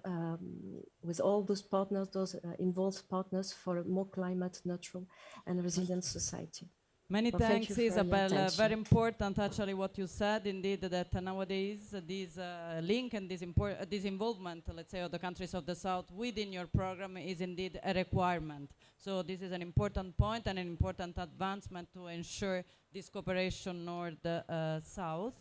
with all those partners, those involved partners, for a more climate neutral and resilient society. Many thanks, Isabel. Very important. important, actually, what you said, indeed, that nowadays this link and this involvement, let's say, of the countries of the South within your program is indeed a requirement. So this is an important point and an important advancement to ensure this cooperation North-South.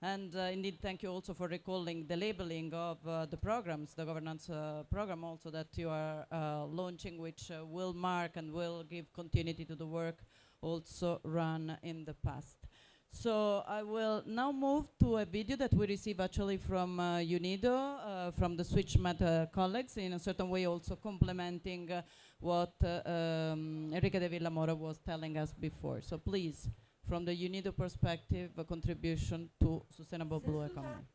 And indeed, thank you also for recalling the labeling of the programs, the governance program also that you are launching, which will mark and will give continuity to the work also run in the past. So I will now move to a video that we receive actually from UNIDO, from the SwitchMed colleagues, in a certain way also complementing what Enrique de Villamoro was telling us before. So please, from the UNIDO perspective, a contribution to sustainable blue economy.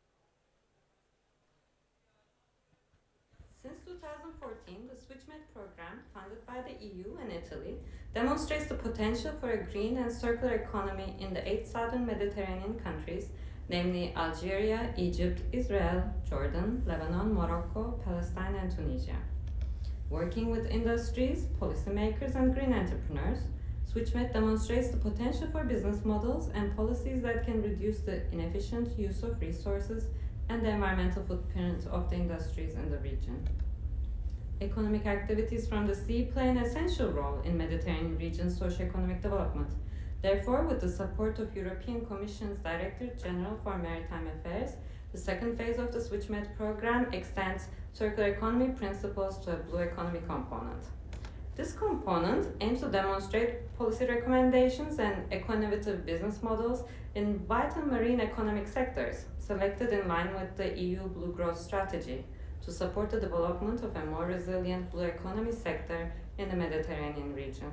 Since 2014, the SwitchMed program, funded by the EU and Italy, demonstrates the potential for a green and circular economy in the 8 southern Mediterranean countries, namely Algeria, Egypt, Israel, Jordan, Lebanon, Morocco, Palestine, and Tunisia. Working with industries, policymakers, and green entrepreneurs, SwitchMed demonstrates the potential for business models and policies that can reduce the inefficient use of resources and the environmental footprint of the industries in the region. Economic activities from the sea play an essential role in Mediterranean region's socio-economic development. Therefore, with the support of European Commission's Director General for Maritime Affairs, the second phase of the SwitchMed program extends circular economy principles to a blue economy component. This component aims to demonstrate policy recommendations and eco-innovative business models in vital marine economic sectors, selected in line with the EU Blue Growth Strategy, to support the development of a more resilient blue economy sector in the Mediterranean region.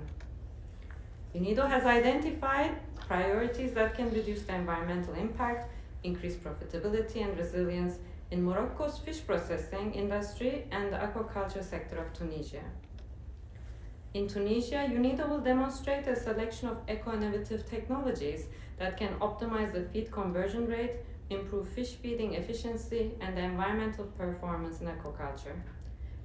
UNIDO has identified priorities that can reduce the environmental impact, increase profitability and resilience in Morocco's fish processing industry and the aquaculture sector of Tunisia. In Tunisia, UNIDO will demonstrate a selection of eco-innovative technologies that can optimize the feed conversion rate, improve fish feeding efficiency, and the environmental performance in aquaculture.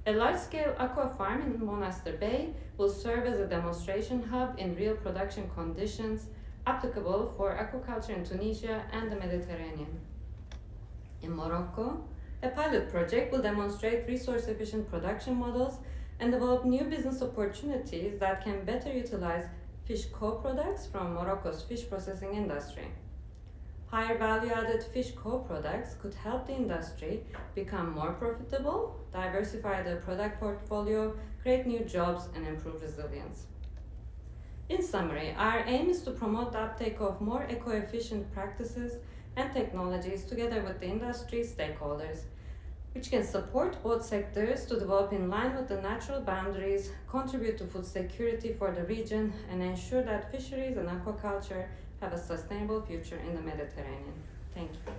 A large-scale aqua farm in Monastir Bay will serve as a demonstration hub in real production conditions applicable for aquaculture in Tunisia and the Mediterranean. In Morocco, a pilot project will demonstrate resource-efficient production models and develop new business opportunities that can better utilize fish co-products from Morocco's fish processing industry. Higher value-added fish co-products could help the industry become more profitable, diversify the product portfolio, create new jobs, and improve resilience. In summary, our aim is to promote the uptake of more eco-efficient practices and technologies together with the industry stakeholders, which can support both sectors to develop in line with the natural boundaries, contribute to food security for the region, and ensure that fisheries and aquaculture have a sustainable future in the Mediterranean. Thank you.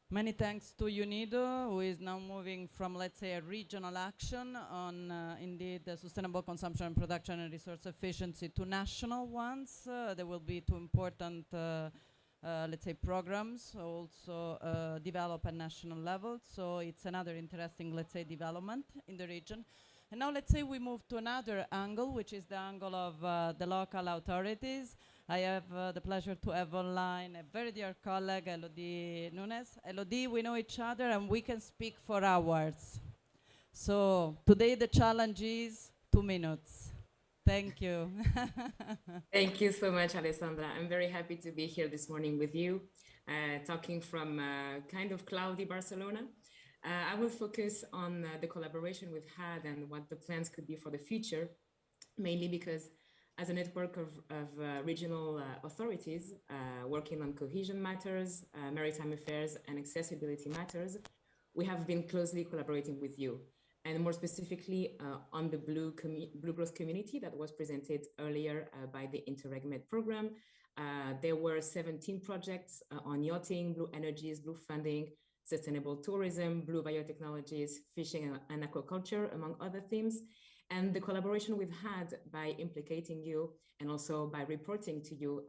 Many thanks to UNIDO, who is now moving from, let's say, a regional action on, indeed, sustainable consumption and production and resource efficiency to national ones. There will be 2 important let's say, programs also develop at national level. So it's another interesting, let's say, development in the region. And now let's say we move to another angle, which is the angle of the local authorities. I have the pleasure to have online a very dear colleague, Elodie Nunes. Elodie, we know each other and we can speak for hours. So today the challenge is 2 minutes. Thank you. Thank you so much, Alessandra. I'm very happy to be here this morning with you, talking from kind of cloudy Barcelona. I will focus on the collaboration we've had and what the plans could be for the future mainly because as a network of regional authorities working on cohesion matters, maritime affairs, and accessibility matters, we have been closely collaborating with you. And more specifically on the Blue Growth Community that was presented earlier by the Interreg program. There were 17 projects on yachting, blue energies, blue funding, sustainable tourism, blue biotechnologies, fishing and aquaculture, among other themes. And the collaboration we've had by implicating you and also by reporting to you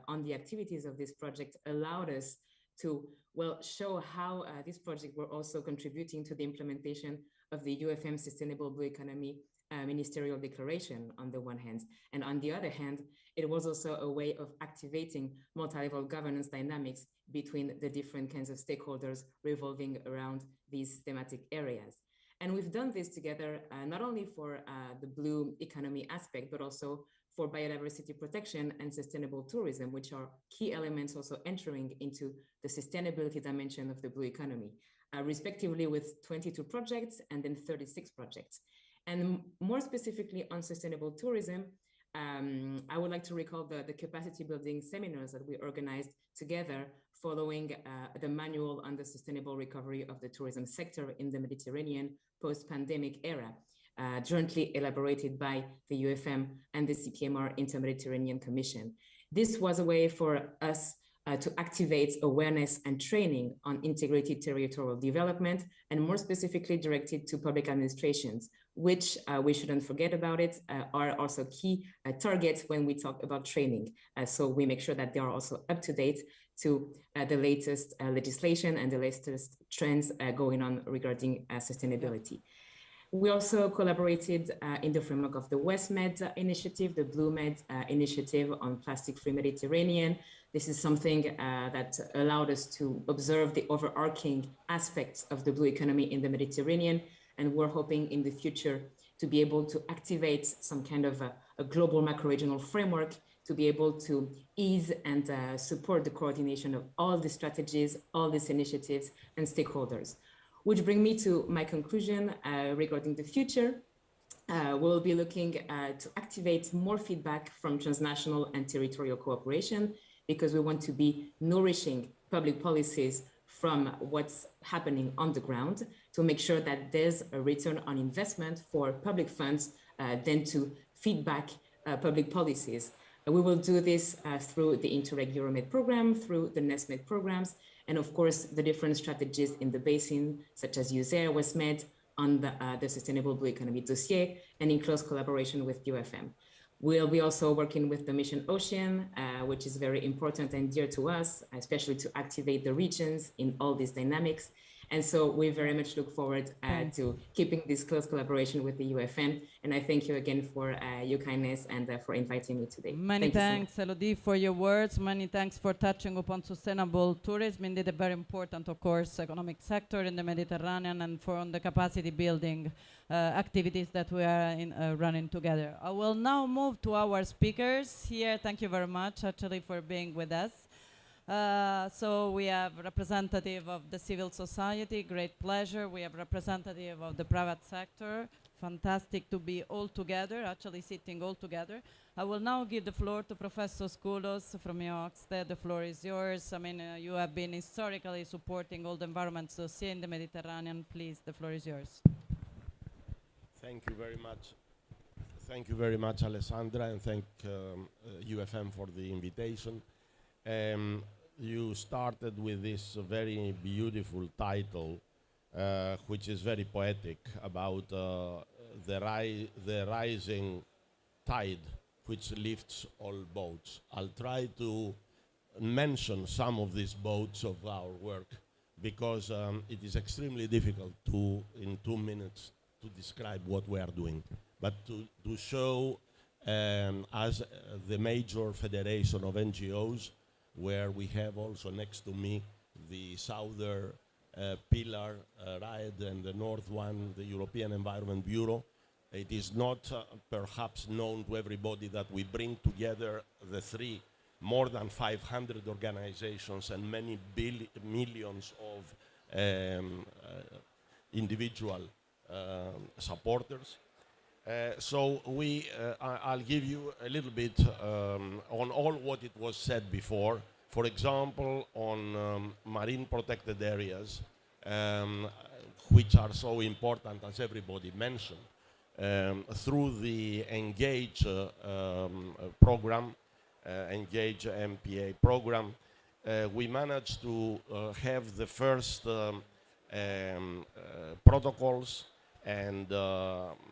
on the activities of this project allowed us to, well, show how this project were also contributing to the implementation of the UFM Sustainable Blue Economy Ministerial Declaration on the one hand. And on the other hand, it was also a way of activating multi-level governance dynamics between the different kinds of stakeholders revolving around these thematic areas. And we've done this together, not only for the blue economy aspect, but also for biodiversity protection and sustainable tourism, which are key elements also entering into the sustainability dimension of the blue economy, respectively with 22 projects and then 36 projects. And more specifically on sustainable tourism, I would like to recall the capacity building seminars that we organized together following the manual on the sustainable recovery of the tourism sector in the Mediterranean post-pandemic era, jointly elaborated by the UFM and the CPMR Inter-Mediterranean Commission. This was a way for us to activate awareness and training on integrated territorial development, and more specifically directed to public administrations, which we shouldn't forget about it, are also key targets when we talk about training. So we make sure that they are also up to date to the latest legislation and the latest trends going on regarding sustainability. We also collaborated in the framework of the WestMed initiative, the BlueMed initiative on plastic-free Mediterranean. This is something that allowed us to observe the overarching aspects of the blue economy in the Mediterranean. And we're hoping in the future to be able to activate some kind of a global macro-regional framework to be able to ease and support the coordination of all the strategies, all these initiatives and stakeholders. Which bring me to my conclusion regarding the future. We'll be looking to activate more feedback from transnational and territorial cooperation because we want to be nourishing public policies from what's happening on the ground to make sure that there's a return on investment for public funds then to feedback public policies. We will do this through the Interreg Euromed program, through the NestMed programs, and of course, the different strategies in the basin, such as USAIR, WestMed, on the Sustainable Blue Economy dossier, and in close collaboration with UFM. We'll be also working with the Mission Ocean, which is very important and dear to us, especially to activate the regions in all these dynamics. And so we very much look forward to keeping this close collaboration with the UFM. And I thank you again for your kindness and for inviting me today. Many thanks, Elodie, for your words. Many thanks for touching upon sustainable tourism, indeed a very important, of course, economic sector in the Mediterranean, and for the capacity building activities that we are running together. I will now move to our speakers here. Thank you very much, actually, for being with us. So we have representative of the civil society, great pleasure. We have representative of the private sector. Fantastic to be all together, actually sitting all together. I will now give the floor to Professor Skoulos from Oxted. The floor is yours. I mean, you have been historically supporting all the environment dossier in the Mediterranean. Please, the floor is yours. Thank you very much. Thank you very much, Alessandra, and thank UFM for the invitation. You started with this very beautiful title, which is very poetic, about the rising tide which lifts all boats. I'll try to mention some of these boats of our work because it is extremely difficult to, in 2 minutes, to describe what we are doing, but to show as the major federation of NGOs, where we have also next to me the southern pillar RIDE and the north one, the European Environment Bureau. It is not perhaps known to everybody that we bring together the three, more than 500 organizations and many millions of individual supporters. So I'll give you a little bit on all what it was said before. For example, on marine protected areas, which are so important, as everybody mentioned. Through the Engage program, Engage MPA program, we managed to have the first protocols and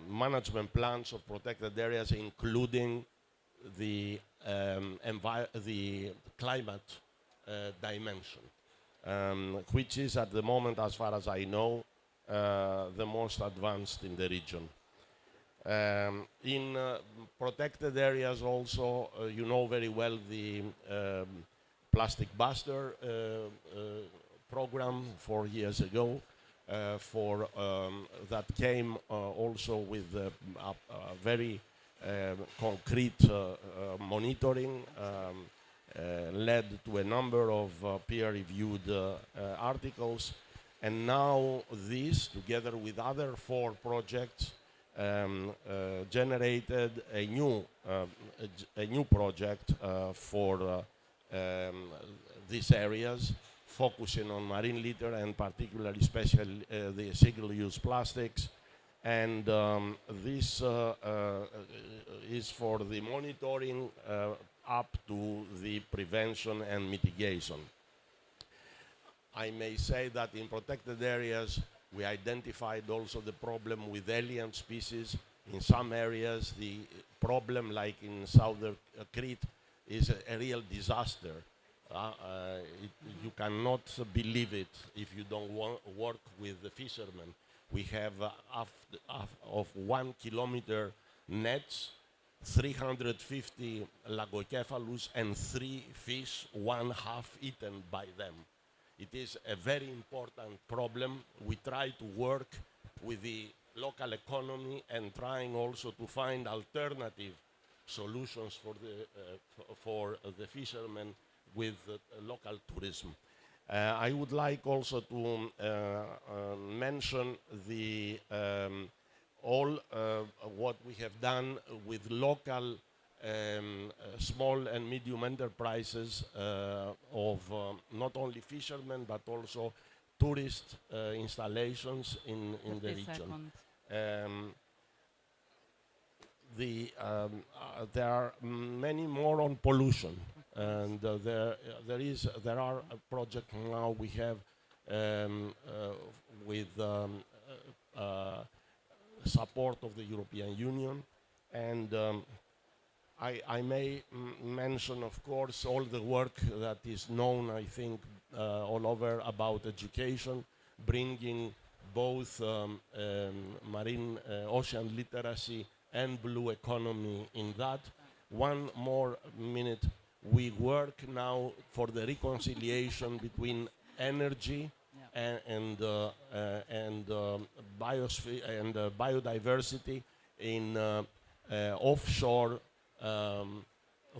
management plans of protected areas, including the climate dimension, which is at the moment, as far as I know, the most advanced in the region. In protected areas also, you know very well the Plastic Buster program 4 years ago, that came also with a very concrete monitoring, led to a number of peer-reviewed articles, and now this, together with other 4 projects, generated a new project for these areas, focusing on marine litter and particularly the single-use plastics. And this is for the monitoring up to the prevention and mitigation. I may say that in protected areas, we identified also the problem with alien species. In some areas, the problem, like in southern Crete, is a real disaster. You cannot believe it if you don't work with the fishermen. We have of 1 kilometer nets, 350 lagocephalus and 3 fish, 1/2 eaten by them. It is a very important problem. We try to work with the local economy and trying also to find alternative solutions for the fishermen with local tourism. I would like also to mention the all what we have done with local small and medium enterprises of not only fishermen but also tourist installations in the region. There are many more on pollution, and there are a project now we have with support of the European Union, and I may mention, of course, all the work that is known, I think, all over about education, bringing both marine ocean literacy and blue economy in that. One more minute. We work now for the reconciliation between energy and biosphere and biodiversity in offshore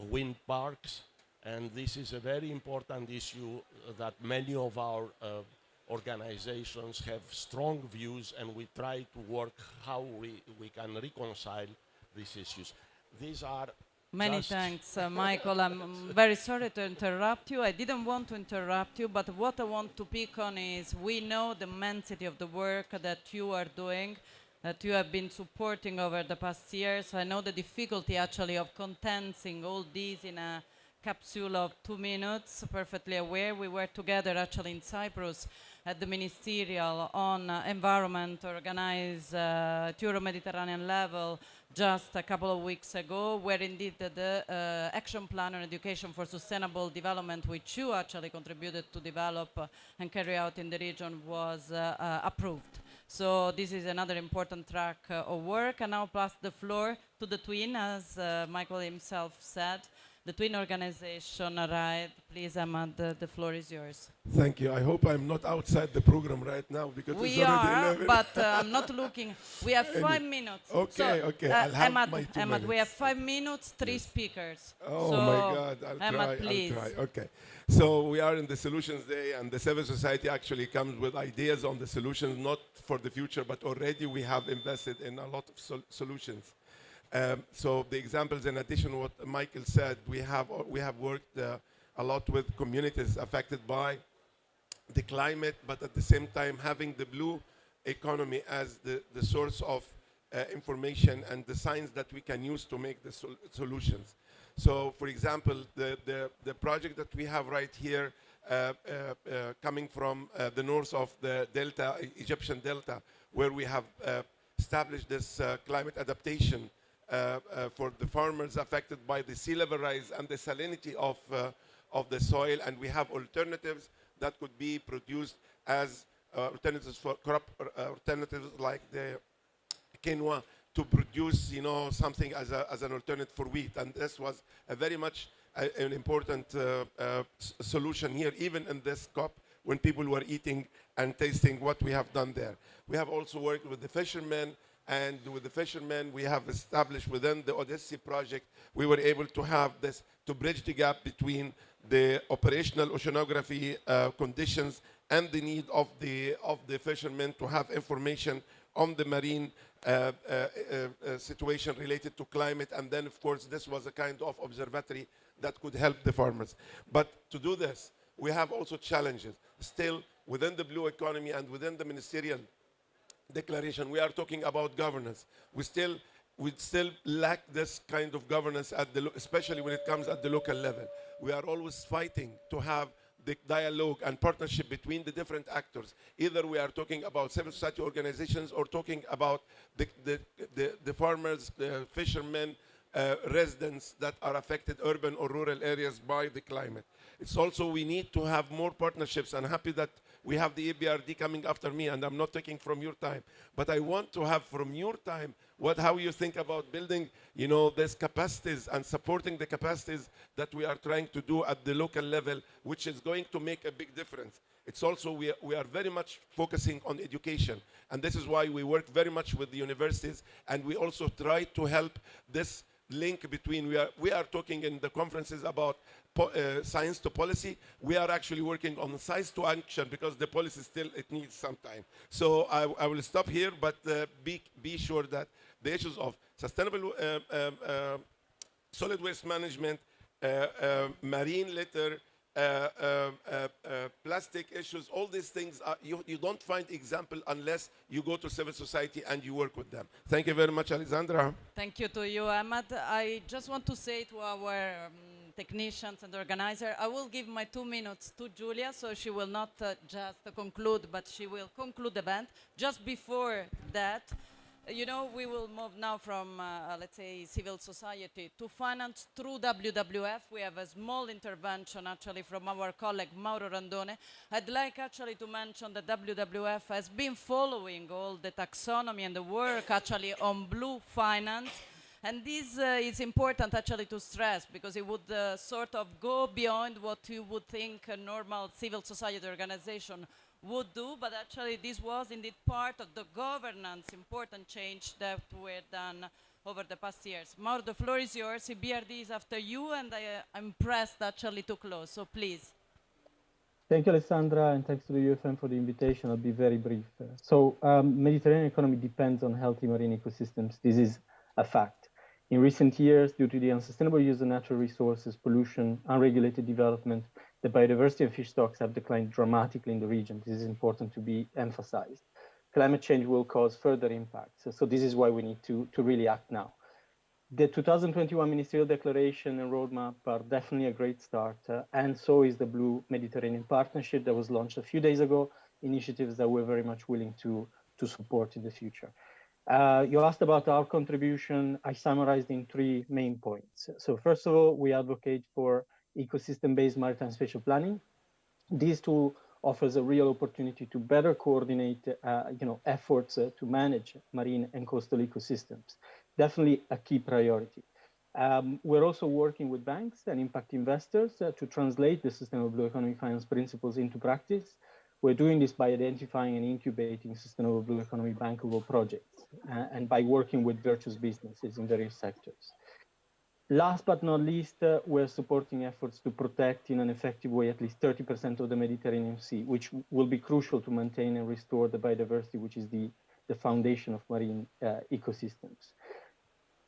wind parks, and this is a very important issue that many of our organizations have strong views, and we try to work how we can reconcile these issues. These are Many thanks, Michael. I'm very sorry to interrupt you. I didn't want to interrupt you, but what I want to pick on is we know the immensity of the work that you are doing, that you have been supporting over the past years. I know the difficulty actually of condensing all these in a capsule of 2 minutes, perfectly aware. We were together actually in Cyprus at the ministerial on environment organized at Euro-Mediterranean level just a couple of weeks ago, where indeed the action plan on education for sustainable development, which you actually contributed to develop and carry out in the region, was approved. So this is another important track of work. And now pass the floor to the twin, as Michael himself said, the twin organization, right? Please, Ahmad, the floor is yours. Thank you. I hope I'm not outside the program right now because We it's already are, 11. but I'm not looking. We have 5 minutes. Okay, so, okay. I'll have Ahmad, my 2 Ahmad, we have minutes. 5 minutes, 3 speakers. Oh so, my God, Ahmad, please. I'll try. Okay. So we are in the Solutions Day, and the civil society actually comes with ideas on the solutions, not for the future, but already we have invested in a lot of solutions. So the examples, in addition to what Michael said, we have worked a lot with communities affected by the climate, but at the same time having the blue economy as the source of information and the science that we can use to make the solutions. So, for example, the project that we have right here coming from the north of the Delta, Egyptian Delta, where we have established this climate adaptation for the farmers affected by the sea level rise and the salinity of the soil, and we have alternatives that could be produced as alternatives for crop alternatives like the quinoa to produce, something as an alternative for wheat, and this was a very much an important solution here, even in this COP, when people were eating and tasting what we have done there. We have also worked with the fishermen, and with the fishermen, we have established within the Odyssey project, we were able to have this, to bridge the gap between the operational oceanography conditions and the need of the fishermen to have information on the marine situation related to climate. And then, of course, this was a kind of observatory that could help the farmers. But to do this, we have also challenges. Still, within the blue economy and within the ministerial declaration, we are talking about governance. We still lack this kind of governance, especially when it comes at the local level. We are always fighting to have the dialogue and partnership between the different actors. Either we are talking about civil society organizations or talking about the farmers, the fishermen, residents that are affected, urban or rural areas, by the climate. It's also, we need to have more partnerships. I'm happy that we have the EBRD coming after me, and I'm not taking from your time. But I want to have from your time how you think about building, these capacities and supporting the capacities that we are trying to do at the local level, which is going to make a big difference. It's also, we are very much focusing on education. And this is why we work very much with the universities, and we also try to help this link between, we are talking in the conferences about science to policy. We are actually working on science to action, because the policy still, it needs some time. So I will stop here, but be sure that the issues of sustainable solid waste management, marine litter, plastic issues, all these things, you don't find example unless you go to civil society and you work with them. Thank you very much, Alexandra. Thank you to you, Ahmad. I just want to say to our technicians and organizer, I will give my 2 minutes to Julia, so she will not just conclude, but she will conclude the event. Just before that, we will move now from, let's say, civil society to finance through WWF. We have a small intervention, actually, from our colleague Mauro Randone. I'd like, actually, to mention that WWF has been following all the taxonomy and the work, actually, on blue finance. And this is important, actually, to stress, because it would sort of go beyond what you would think a normal civil society organization would do, but actually this was indeed part of the governance, important change that were done over the past years. Mauro, the floor is yours. BRD is after you, and I'm pressed actually to close, so please. Thank you, Alessandra, and thanks to the UFM for the invitation. I'll be very brief. Mediterranean economy depends on healthy marine ecosystems. This is a fact. In recent years, due to the unsustainable use of natural resources, pollution, unregulated development, the biodiversity of fish stocks have declined dramatically in the region. This is important to be emphasized. Climate change will cause further impacts. So this is why we need to really act now. The 2021 Ministerial Declaration and Roadmap are definitely a great start, and so is the Blue Mediterranean Partnership that was launched a few days ago, initiatives that we're very much willing to support in the future. You asked about our contribution. I summarized in 3 main points. So first of all, we advocate for ecosystem-based maritime spatial planning. This tool offers a real opportunity to better coordinate efforts to manage marine and coastal ecosystems. Definitely a key priority. We're also working with banks and impact investors to translate the Sustainable Blue Economy Finance principles into practice. We're doing this by identifying and incubating Sustainable Blue Economy bankable projects and by working with virtuous businesses in various sectors. Last but not least, we're supporting efforts to protect in an effective way at least 30% of the Mediterranean Sea, which will be crucial to maintain and restore the biodiversity, which is the foundation of marine ecosystems.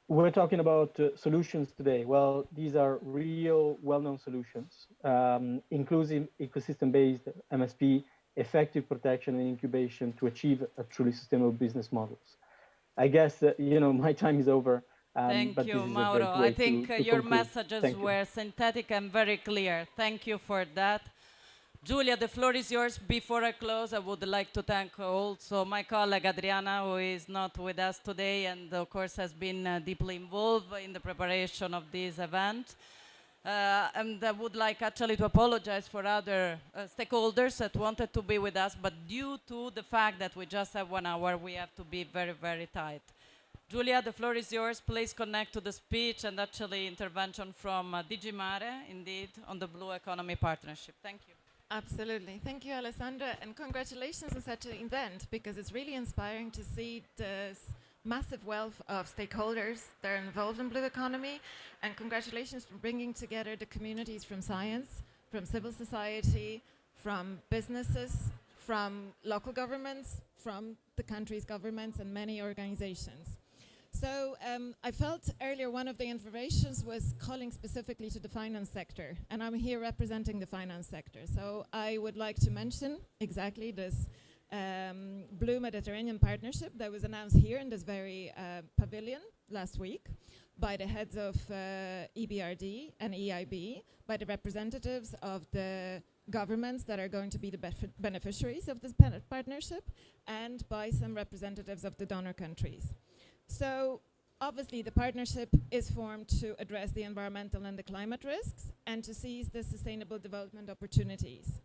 We're talking about solutions today. Well, these are real, well-known solutions, inclusive ecosystem-based MSP, effective protection and incubation to achieve a truly sustainable business models. I guess, my time is over. Thank you, Mauro. I think your messages were synthetic and very clear. Thank you for that. Julia, the floor is yours. Before I close, I would like to thank also my colleague Adriana, who is not with us today and of course has been deeply involved in the preparation of this event. And I would like actually to apologize for other stakeholders that wanted to be with us, but due to the fact that we just have 1 hour, we have to be very, very tight. Julia, the floor is yours. Please connect to the speech and actually intervention from DG Mare, indeed, on the Blue Economy Partnership. Thank you. Absolutely. Thank you, Alessandra, and congratulations on such an event, because it's really inspiring to see this massive wealth of stakeholders that are involved in Blue Economy, and congratulations for bringing together the communities from science, from civil society, from businesses, from local governments, from the country's governments, and many organizations. So I felt earlier one of the interventions was calling specifically to the finance sector, and I'm here representing the finance sector. So I would like to mention exactly this Blue Mediterranean Partnership that was announced here in this very pavilion last week by the heads of EBRD and EIB, by the representatives of the governments that are going to be the beneficiaries of this partnership, and by some representatives of the donor countries. So obviously the partnership is formed to address the environmental and the climate risks and to seize the sustainable development opportunities.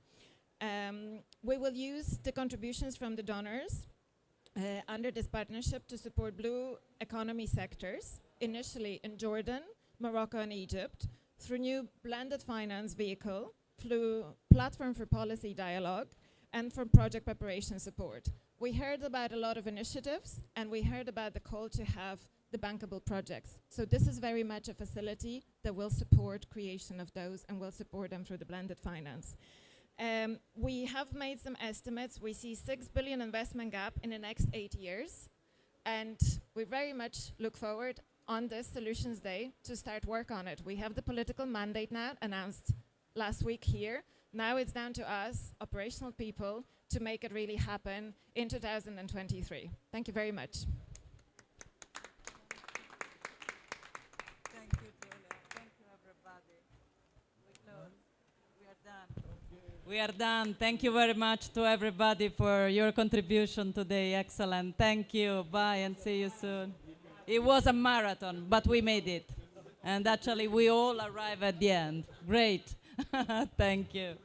We will use the contributions from the donors under this partnership to support blue economy sectors, initially in Jordan, Morocco and Egypt, through new blended finance vehicle, through platform for policy dialogue, and from project preparation support. We heard about a lot of initiatives, and we heard about the call to have the bankable projects. So this is very much a facility that will support creation of those and will support them through the blended finance. We have made some estimates. We see 6 billion investment gap in the next 8 years, and we very much look forward on this Solutions Day to start work on it. We have the political mandate now announced last week here. Now it's down to us, operational people, to make it really happen in 2023. Thank you very much. Thank you, Julia. Thank you, everybody. We close. We are done. We are done. Thank you very much to everybody for your contribution today. Excellent. Thank you. Bye and see you soon. It was a marathon, but we made it. And actually, we all arrive at the end. Great. Thank you.